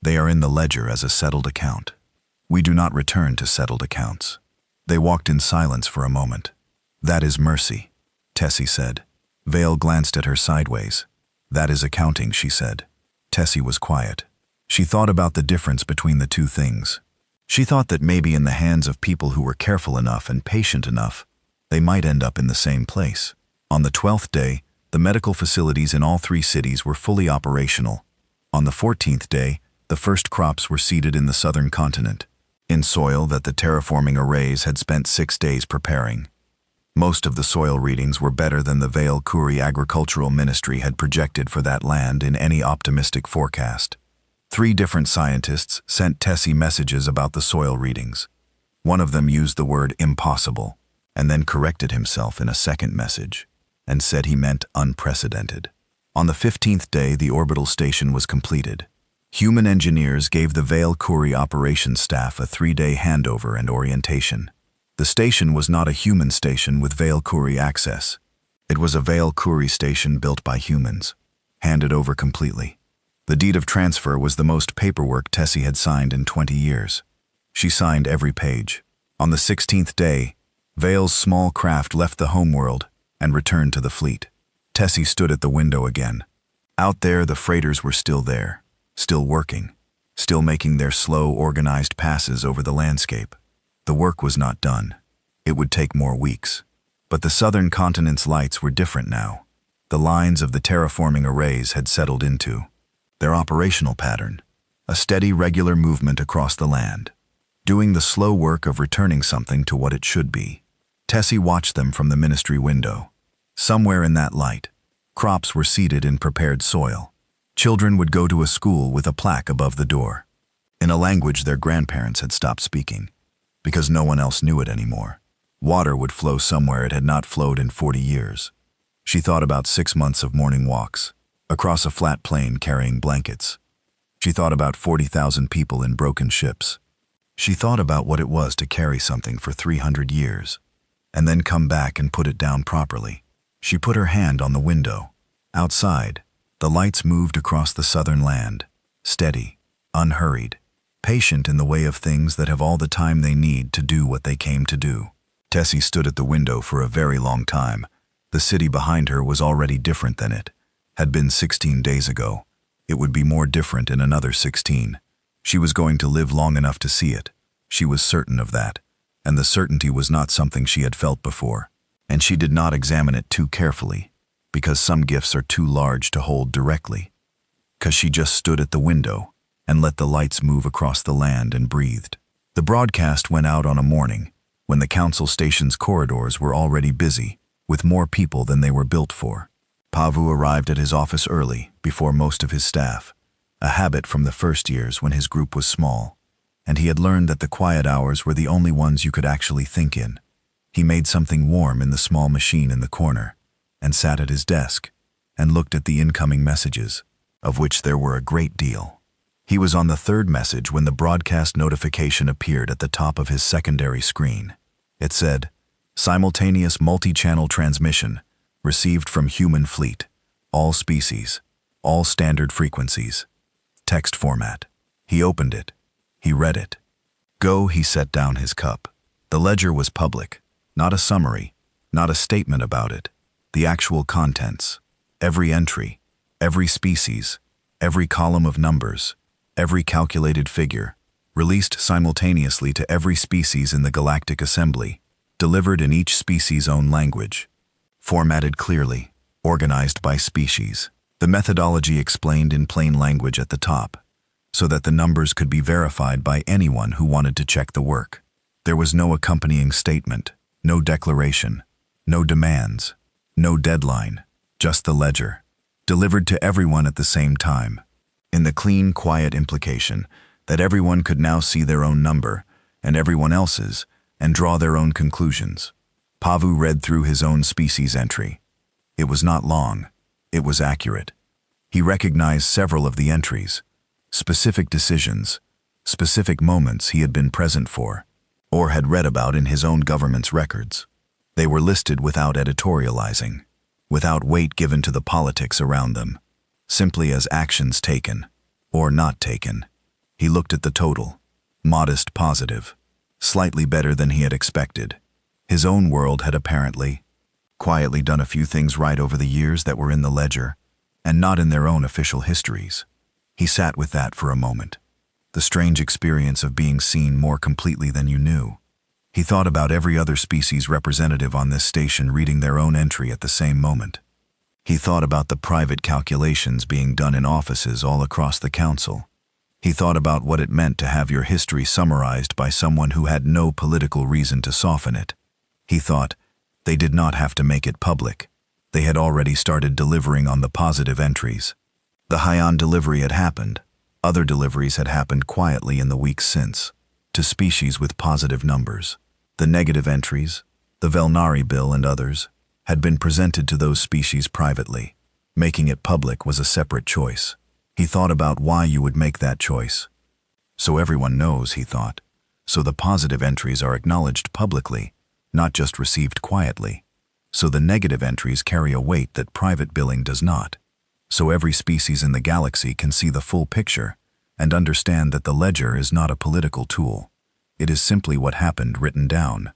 They are in the ledger as a settled account. We do not return to settled accounts. They walked in silence for a moment. That is mercy, Tessie said. Vale glanced at her sideways. That is accounting, she said. Tessie was quiet. She thought about the difference between the two things. She thought that maybe in the hands of people who were careful enough and patient enough, they might end up in the same place. On the 12th day, the medical facilities in all 3 cities were fully operational. On the 14th day, the first crops were seeded in the southern continent, in soil that the terraforming arrays had spent 6 days preparing. Most of the soil readings were better than the Vale Kuri Agricultural Ministry had projected for that land in any optimistic forecast. 3 different scientists sent Tessie messages about the soil readings. One of them used the word impossible, and then corrected himself in a second message, and said he meant unprecedented. On the 15th day, the orbital station was completed. Human engineers gave the Vale Kuri operations staff a 3-day handover and orientation. The station was not a human station with Vale Kuri access. It was a Vale Kuri station built by humans, handed over completely. The deed of transfer was the most paperwork Tessie had signed in 20 years. She signed every page. On the 16th day, Vale's small craft left the homeworld and returned to the fleet. Tessie stood at the window again. Out there, the freighters were still there, still working, still making their slow, organized passes over the landscape. The work was not done. It would take more weeks. But the southern continent's lights were different now. The lines of the terraforming arrays had settled into their operational pattern, a steady, regular movement across the land, doing the slow work of returning something to what it should be. Tessie watched them from the ministry window. Somewhere in that light, crops were seeded in prepared soil. Children would go to a school with a plaque above the door, in a language their grandparents had stopped speaking, because no one else knew it anymore. Water would flow somewhere it had not flowed in 40 years. She thought about 6 months of morning walks, across a flat plain carrying blankets. She thought about 40,000 people in broken ships. She thought about what it was to carry something for 300 years, and then come back and put it down properly. She put her hand on the window. Outside, the lights moved across the southern land, steady, unhurried, patient in the way of things that have all the time they need to do what they came to do. Tessie stood at the window for a very long time. The city behind her was already different than it had been 16 days ago. It would be more different in another 16. She was going to live long enough to see it. She was certain of that, and the certainty was not something she had felt before. And she did not examine it too carefully, because some gifts are too large to hold directly. Because she just stood at the window and let the lights move across the land and breathed. The broadcast went out on a morning when the council station's corridors were already busy, with more people than they were built for. Pavu arrived at his office early, before most of his staff, a habit from the first years when his group was small, and he had learned that the quiet hours were the only ones you could actually think in. He made something warm in the small machine in the corner, and sat at his desk, and looked at the incoming messages, of which there were a great deal. He was on the 3rd message when the broadcast notification appeared at the top of his secondary screen. It said, "Simultaneous multi-channel transmission, received from human fleet, all species, all standard frequencies." Text format. He opened it. He read it. Go, he set down his cup. The ledger was public, not a summary, not a statement about it. The actual contents, every entry, every species, every column of numbers, every calculated figure, released simultaneously to every species in the Galactic Assembly, delivered in each species' own language, formatted clearly, organized by species. The methodology explained in plain language at the top, so that the numbers could be verified by anyone who wanted to check the work. There was no accompanying statement, no declaration, no demands, no deadline, just the ledger, delivered to everyone at the same time, in the clean, quiet implication that everyone could now see their own number and everyone else's and draw their own conclusions. Pavu read through his own species entry. It was not long. It was accurate. He recognized several of the entries, specific decisions, specific moments he had been present for, or had read about in his own government's records. They were listed without editorializing, without weight given to the politics around them, simply as actions taken, or not taken. He looked at the total, modest positive, slightly better than he had expected. His own world had apparently, quietly done a few things right over the years that were in the ledger, and not in their own official histories. He sat with that for a moment, the strange experience of being seen more completely than you knew. He thought about every other species representative on this station reading their own entry at the same moment. He thought about the private calculations being done in offices all across the council. He thought about what it meant to have your history summarized by someone who had no political reason to soften it. He thought, They did not have to make it public. They had already started delivering on the positive entries. The Hyon delivery had happened. Other deliveries had happened quietly in the weeks since, to species with positive numbers. The negative entries, the Velnari bill and others, had been presented to those species privately. Making it public was a separate choice. He thought about why you would make that choice. So everyone knows, he thought. So the positive entries are acknowledged publicly, not just received quietly. So the negative entries carry a weight that private billing does not. So every species in the galaxy can see the full picture and understand that the ledger is not a political tool. It is simply what happened written down.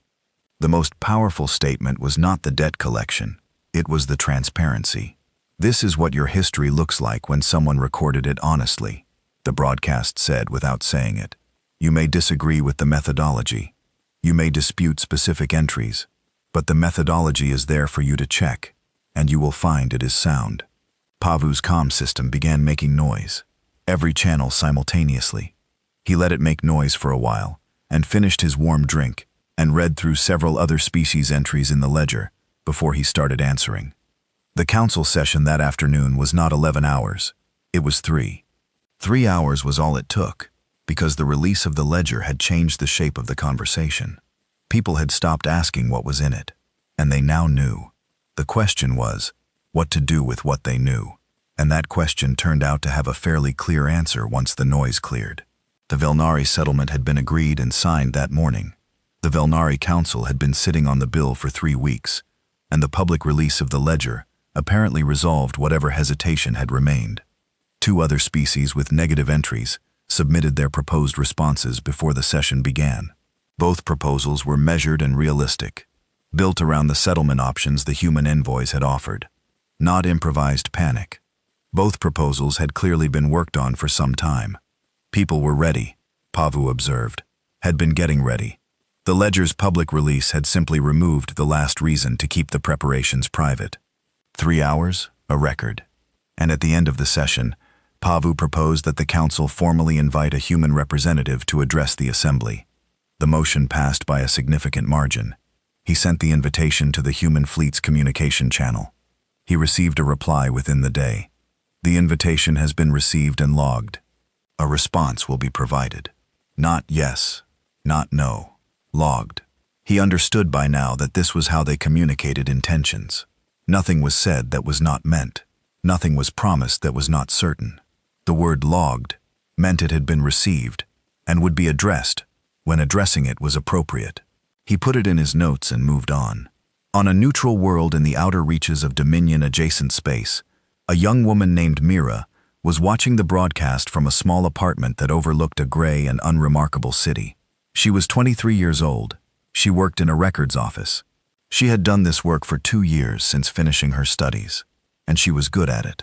The most powerful statement was not the debt collection. It was the transparency. This is what your history looks like when someone recorded it honestly, the broadcast said without saying it. You may disagree with the methodology. You may dispute specific entries, but the methodology is there for you to check, and you will find it is sound. Pavu's comm system began making noise, every channel simultaneously. He let it make noise for a while, and finished his warm drink, and read through several other species entries in the ledger before he started answering. The council session that afternoon was not 11 hours, it was 3. 3 hours was all it took, because the release of the ledger had changed the shape of the conversation. People had stopped asking what was in it, and they now knew. The question was, what to do with what they knew, and that question turned out to have a fairly clear answer once the noise cleared. The Velnari settlement had been agreed and signed that morning. The Velnari Council had been sitting on the bill for 3 weeks, and the public release of the ledger apparently resolved whatever hesitation had remained. 2 other species with negative entries submitted their proposed responses before the session began. Both proposals were measured and realistic, built around the settlement options the human envoys had offered. Not improvised panic. Both proposals had clearly been worked on for some time. People were ready, Pavu observed, had been getting ready. The ledger's public release had simply removed the last reason to keep the preparations private. 3 hours, a record. And at the end of the session, Pavu proposed that the council formally invite a human representative to address the assembly. The motion passed by a significant margin. He sent the invitation to the human fleet's communication channel. He received a reply within the day. The invitation has been received and logged. A response will be provided. Not yes, not no. Logged. He understood by now that this was how they communicated intentions. Nothing was said that was not meant. Nothing was promised that was not certain. The word logged meant it had been received and would be addressed when addressing it was appropriate. He put it in his notes and moved on. On a neutral world in the outer reaches of Dominion-adjacent space, a young woman named Mira was watching the broadcast from a small apartment that overlooked a gray and unremarkable city. She was 23 years old. She worked in a records office. She had done this work for 2 years since finishing her studies, and she was good at it.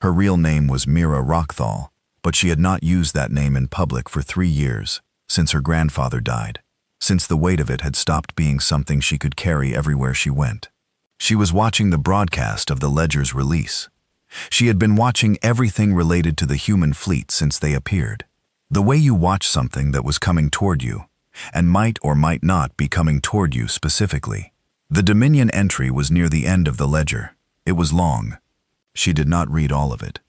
Her real name was Mira Rockthal, but she had not used that name in public for 3 years, since her grandfather died, since the weight of it had stopped being something she could carry everywhere she went. She was watching the broadcast of the ledger's release. She had been watching everything related to the human fleet since they appeared. The way you watch something that was coming toward you, and might or might not be coming toward you specifically. The Dominion entry was near the end of the ledger. It was long. She did not read all of it.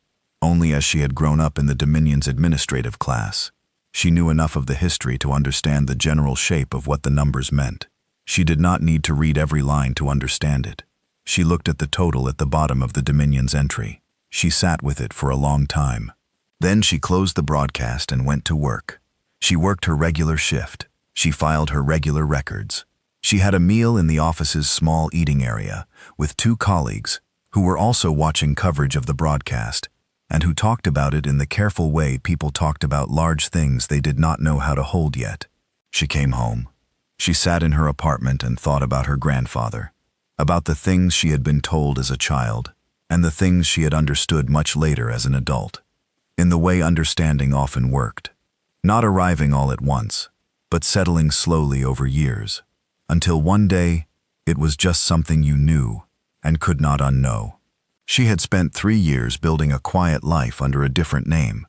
Only as she had grown up in the Dominion's administrative class, she knew enough of the history to understand the general shape of what the numbers meant. She did not need to read every line to understand it. She looked at the total at the bottom of the Dominion's entry. She sat with it for a long time. Then she closed the broadcast and went to work. She worked her regular shift. She filed her regular records. She had a meal in the office's small eating area with 2 colleagues who were also watching coverage of the broadcast and who talked about it in the careful way people talked about large things they did not know how to hold yet. She came home. She sat in her apartment and thought about her grandfather, about the things she had been told as a child, and the things she had understood much later as an adult, in the way understanding often worked, not arriving all at once, but settling slowly over years, until one day it was just something you knew and could not unknow. She had spent 3 years building a quiet life under a different name,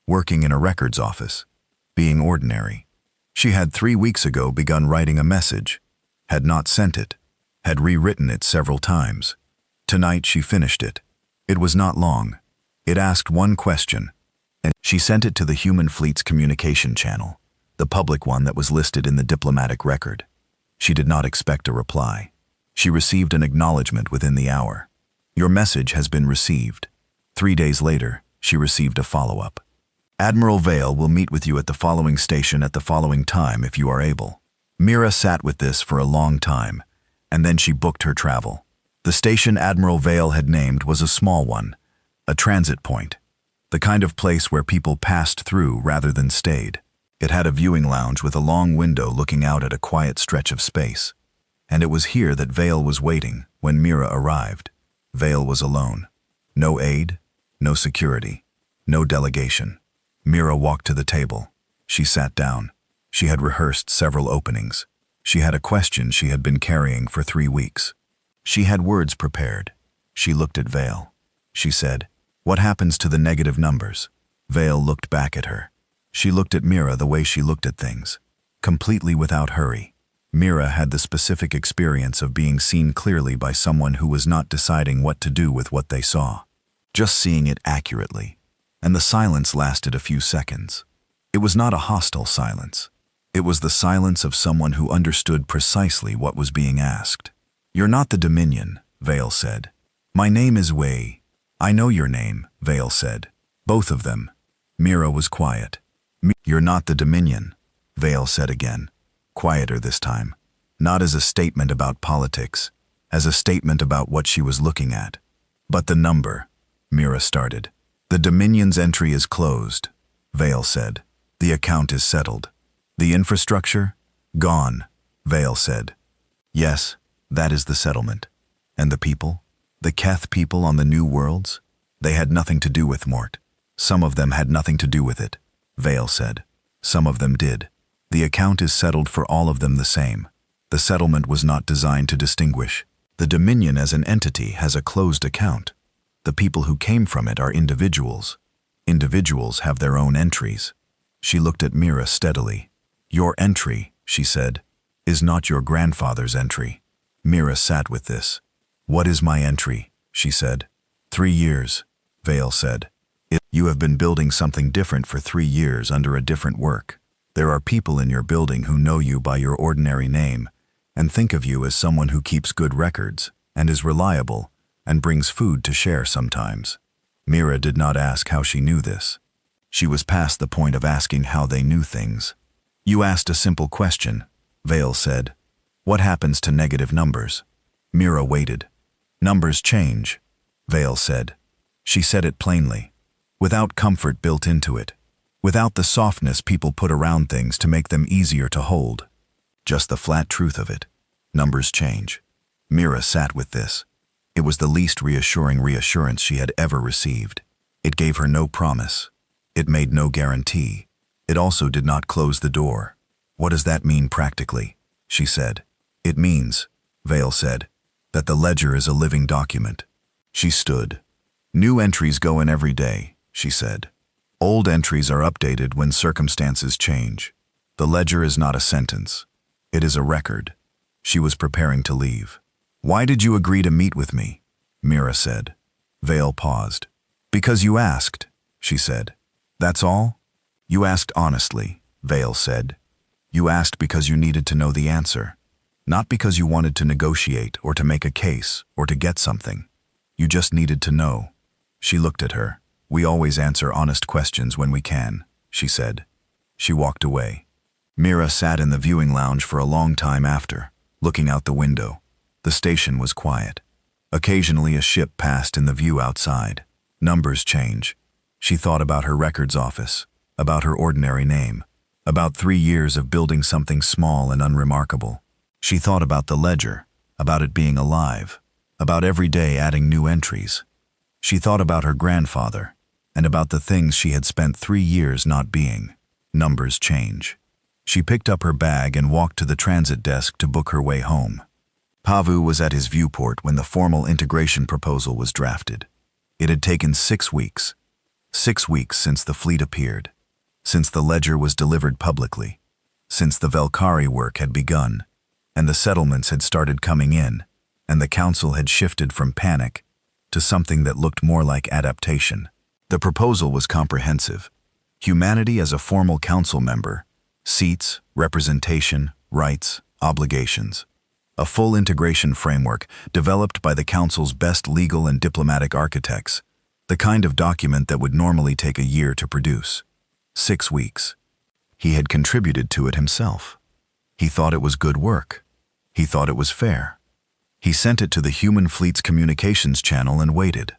working in a records office, being ordinary. She had 3 weeks ago begun writing a message, had not sent it, had rewritten it several times. Tonight she finished it. It was not long. It asked one question, and she sent it to the human fleet's communication channel, the public one that was listed in the diplomatic record. She did not expect a reply. She received an acknowledgement within the hour. Your message has been received. 3 days later, she received a follow-up. Admiral Vale will meet with you at the following station at the following time if you are able. Mira sat with this for a long time, and then she booked her travel. The station Admiral Vale had named was a small one, a transit point, the kind of place where people passed through rather than stayed. It had a viewing lounge with a long window looking out at a quiet stretch of space. And it was here that Vale was waiting when Mira arrived. Vale was alone. No aid, no security, no delegation. Mira walked to the table. She sat down. She had rehearsed several openings. She had a question she had been carrying for 3 weeks. She had words prepared. She looked at Vale. She said, "What happens to the negative numbers?" Vale looked back at her. She looked at Mira the way she looked at things, completely without hurry. Mira had the specific experience of being seen clearly by someone who was not deciding what to do with what they saw, just seeing it accurately. And the silence lasted a few seconds. It was not a hostile silence. It was the silence of someone who understood precisely what was being asked. "You're not the Dominion," Vale said. "My name is Wei." "I know your name," Vale said. "Both of them." Mira was quiet. "You're not the Dominion," Vale said again, quieter this time, not as a statement about politics, as a statement about what she was looking at. "But the number," Mira started. "The Dominion's entry is closed," Vale said. "The account is settled." "The infrastructure?" "Gone," Vale said. "Yes, that is the settlement." "And the people? The Keth people on the New Worlds? They had nothing to do with Mort." "Some of them had nothing to do with it," Vale said. "Some of them did. The account is settled for all of them the same. The settlement was not designed to distinguish. The Dominion as an entity has a closed account. The people who came from it are individuals. Individuals have their own entries." She looked at Mira steadily. "Your entry," she said, "is not your grandfather's entry." Mira sat with this. "What is my entry?" she said. 3 years, Vale said. "You have been building something different for 3 years under a different work. There are people in your building who know you by your ordinary name and think of you as someone who keeps good records and is reliable and brings food to share sometimes." Mira did not ask how she knew this. She was past the point of asking how they knew things. "You asked a simple question," Vale said. "What happens to negative numbers?" Mira waited. "Numbers change," Vale said. She said it plainly, without comfort built into it, without the softness people put around things to make them easier to hold. Just the flat truth of it. Numbers change. Mira sat with this. It was the least reassuring reassurance she had ever received. It gave her no promise. It made no guarantee. It also did not close the door. "What does that mean practically?" she said. "It means," Vale said, "that the ledger is a living document." She stood. "New entries go in every day," she said. "Old entries are updated when circumstances change. The ledger is not a sentence. It is a record." She was preparing to leave. "Why did you agree to meet with me?" Mira said. Vale paused. "Because you asked," she said. "That's all?" "You asked honestly," Vale said. "You asked because you needed to know the answer, not because you wanted to negotiate or to make a case or to get something. You just needed to know." She looked at her. "We always answer honest questions when we can," she said. She walked away. Mira sat in the viewing lounge for a long time after, looking out the window. The station was quiet. Occasionally a ship passed in the view outside. Numbers change. She thought about her records office, about her ordinary name, about 3 years of building something small and unremarkable. She thought about the ledger, about it being alive, about every day adding new entries. She thought about her grandfather, and about the things she had spent 3 years not being. Numbers change. She picked up her bag and walked to the transit desk to book her way home. Pavu was at his viewport when the formal integration proposal was drafted. It had taken 6 weeks. 6 weeks since the fleet appeared, since the ledger was delivered publicly, since the Velkari work had begun, and the settlements had started coming in, and the council had shifted from panic to something that looked more like adaptation. The proposal was comprehensive. Humanity as a formal council member, seats, representation, rights, obligations. A full integration framework developed by the council's best legal and diplomatic architects, the kind of document that would normally take a year to produce. 6 weeks. He had contributed to it himself. He thought it was good work. He thought it was fair. He sent it to the human fleet's communications channel and waited.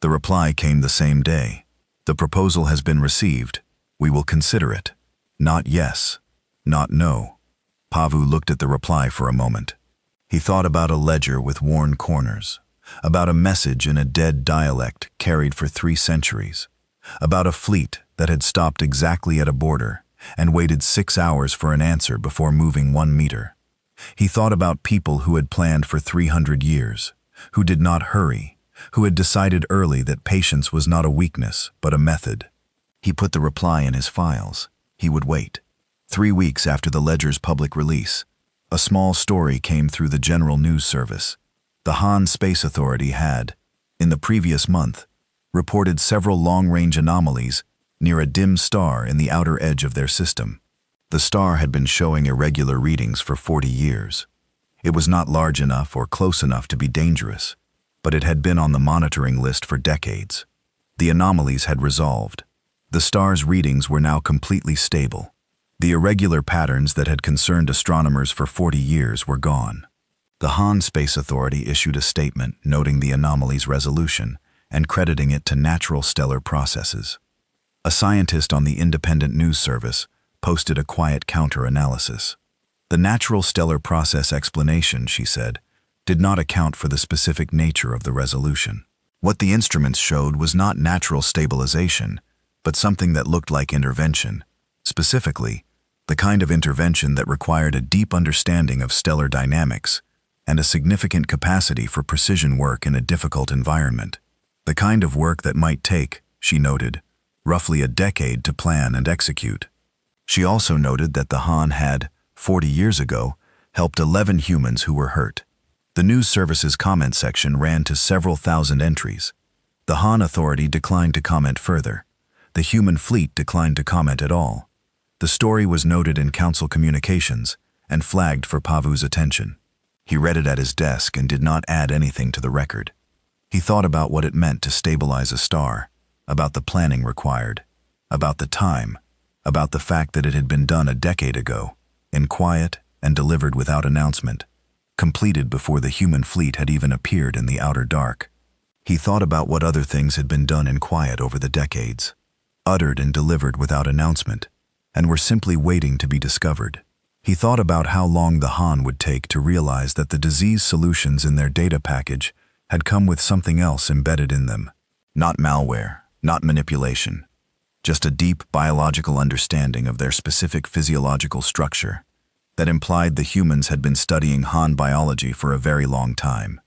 The reply came the same day. The proposal has been received. We will consider it. Not yes. Not no. Pavu looked at the reply for a moment. He thought about a ledger with worn corners, about a message in a dead dialect carried for 3 centuries, about a fleet that had stopped exactly at a border and waited 6 hours for an answer before moving 1 meter. He thought about people who had planned for 300 years, who did not hurry, who had decided early that patience was not a weakness, but a method. He put the reply in his files. He would wait. 3 weeks after the ledger's public release, a small story came through the General News Service. The Han Space Authority had, in the previous month, reported several long-range anomalies near a dim star in the outer edge of their system. The star had been showing irregular readings for 40 years. It was not large enough or close enough to be dangerous, but it had been on the monitoring list for decades. The anomalies had resolved. The star's readings were now completely stable. The irregular patterns that had concerned astronomers for 40 years were gone. The Han Space Authority issued a statement noting the anomaly's resolution and crediting it to natural stellar processes. A scientist on the independent news service posted a quiet counter-analysis. The natural stellar process explanation, she said, did not account for the specific nature of the resolution. What the instruments showed was not natural stabilization, but something that looked like intervention. Specifically, the kind of intervention that required a deep understanding of stellar dynamics and a significant capacity for precision work in a difficult environment. The kind of work that might take, she noted, roughly a decade to plan and execute. She also noted that the Han had, 40 years ago, helped 11 humans who were hurt. The news service's comment section ran to several thousand entries. The Han Authority declined to comment further. The human fleet declined to comment at all. The story was noted in council communications and flagged for Pavu's attention. He read it at his desk and did not add anything to the record. He thought about what it meant to stabilize a star, about the planning required, about the time, about the fact that it had been done a decade ago, in quiet and delivered without announcement, completed before the human fleet had even appeared in the outer dark. He thought about what other things had been done in quiet over the decades, uttered and delivered without announcement, and were simply waiting to be discovered. He thought about how long the Han would take to realize that the disease solutions in their data package had come with something else embedded in them. Not malware, not manipulation, just a deep biological understanding of their specific physiological structure that implied the humans had been studying Han biology for a very long time,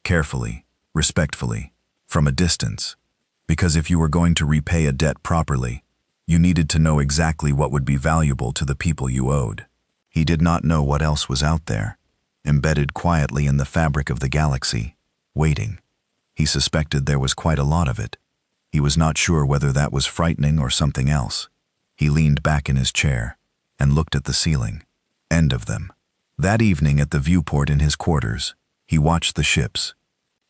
carefully, respectfully, from a distance, because if you were going to repay a debt properly, you needed to know exactly what would be valuable to the people you owed. He did not know what else was out there, embedded quietly in the fabric of the galaxy, waiting. He suspected there was quite a lot of it. He was not sure whether that was frightening or something else. He leaned back in his chair and looked at the ceiling. End of them. That evening at the viewport in his quarters, he watched the ships.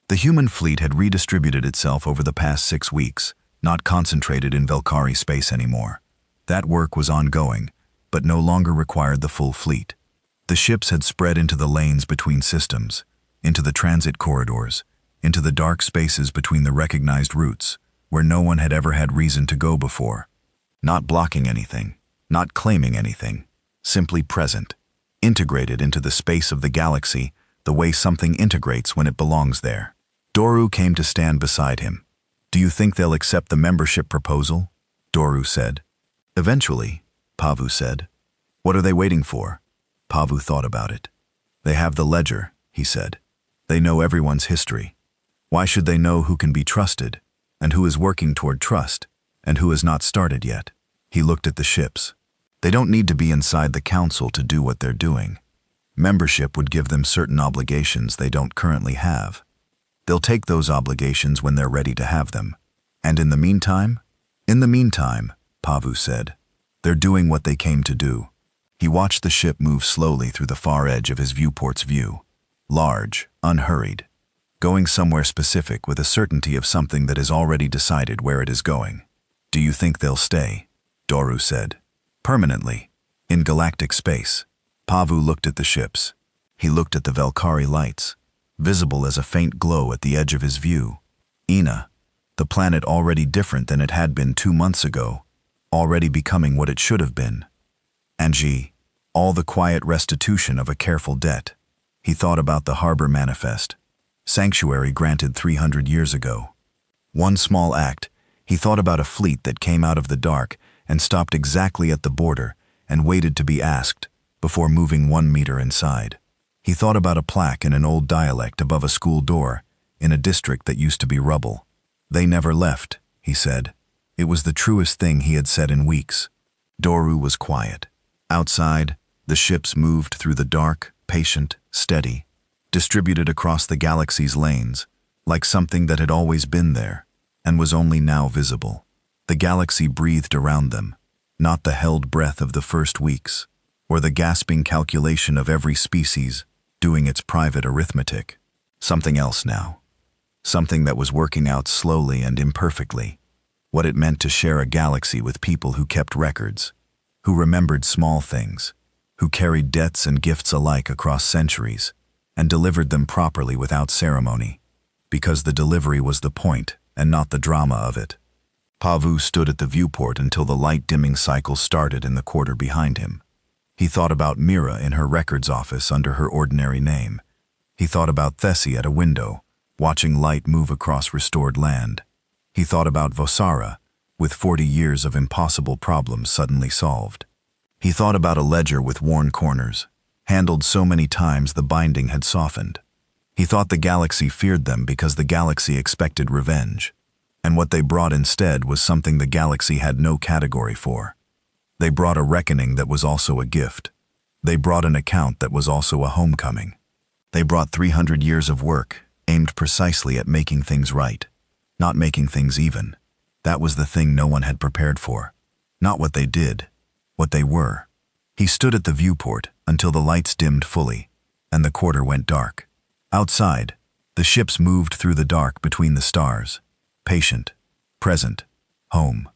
The human fleet had redistributed itself over the past 6 weeks, not concentrated in Velkari space anymore. That work was ongoing, but no longer required the full fleet. The ships had spread into the lanes between systems, into the transit corridors, into the dark spaces between the recognized routes, where no one had ever had reason to go before. Not blocking anything, not claiming anything, simply present, integrated into the space of the galaxy the way something integrates when it belongs there. Doru came to stand beside him. "Do you think they'll accept the membership proposal?" Doru said. "Eventually," Pavu said. "What are they waiting for?" Pavu thought about it. "They have the ledger," he said. "They know everyone's history. Why should they know who can be trusted, and who is working toward trust, and who has not started yet?" He looked at the ships. "They don't need to be inside the council to do what they're doing. Membership would give them certain obligations they don't currently have. They'll take those obligations when they're ready to have them. And in the meantime? In the meantime, Pavu said, they're doing what they came to do. He watched the ship move slowly through the far edge of his viewport's view. Large, unhurried. Going somewhere specific with a certainty of something that is already decided where it is going. Do you think they'll stay? Doru said. Permanently. In galactic space. Pavu looked at the ships. He looked at the Velkari lights, visible as a faint glow at the edge of his view. Ina, the planet already different than it had been 2 months ago, already becoming what it should have been. Anji, all the quiet restitution of a careful debt. He thought about the harbor manifest. Sanctuary granted 300 years ago. One small act, he thought about a fleet that came out of the dark and stopped exactly at the border and waited to be asked before moving 1 meter inside. He thought about a plaque in an old dialect above a school door in a district that used to be rubble. They never left, he said. It was the truest thing he had said in weeks. Doru was quiet. Outside, the ships moved through the dark, patient, steady, distributed across the galaxy's lanes, like something that had always been there and was only now visible. The galaxy breathed around them, not the held breath of the first weeks, or the gasping calculation of every species doing its private arithmetic. Something else now. Something that was working out slowly and imperfectly. What it meant to share a galaxy with people who kept records, who remembered small things, who carried debts and gifts alike across centuries, and delivered them properly without ceremony, because the delivery was the point and not the drama of it. Pavu stood at the viewport until the light-dimming cycle started in the quarter behind him. He thought about Mira in her records office under her ordinary name. He thought about Thessi at a window, watching light move across restored land. He thought about Vosara, with 40 years of impossible problems suddenly solved. He thought about a ledger with worn corners, handled so many times the binding had softened. He thought the galaxy feared them because the galaxy expected revenge, and what they brought instead was something the galaxy had no category for. They brought a reckoning that was also a gift. They brought an account that was also a homecoming. They brought 300 years of work, aimed precisely at making things right, not making things even. That was the thing no one had prepared for. Not what they did, what they were. He stood at the viewport until the lights dimmed fully, and the quarter went dark. Outside, the ships moved through the dark between the stars. Patient, present, home.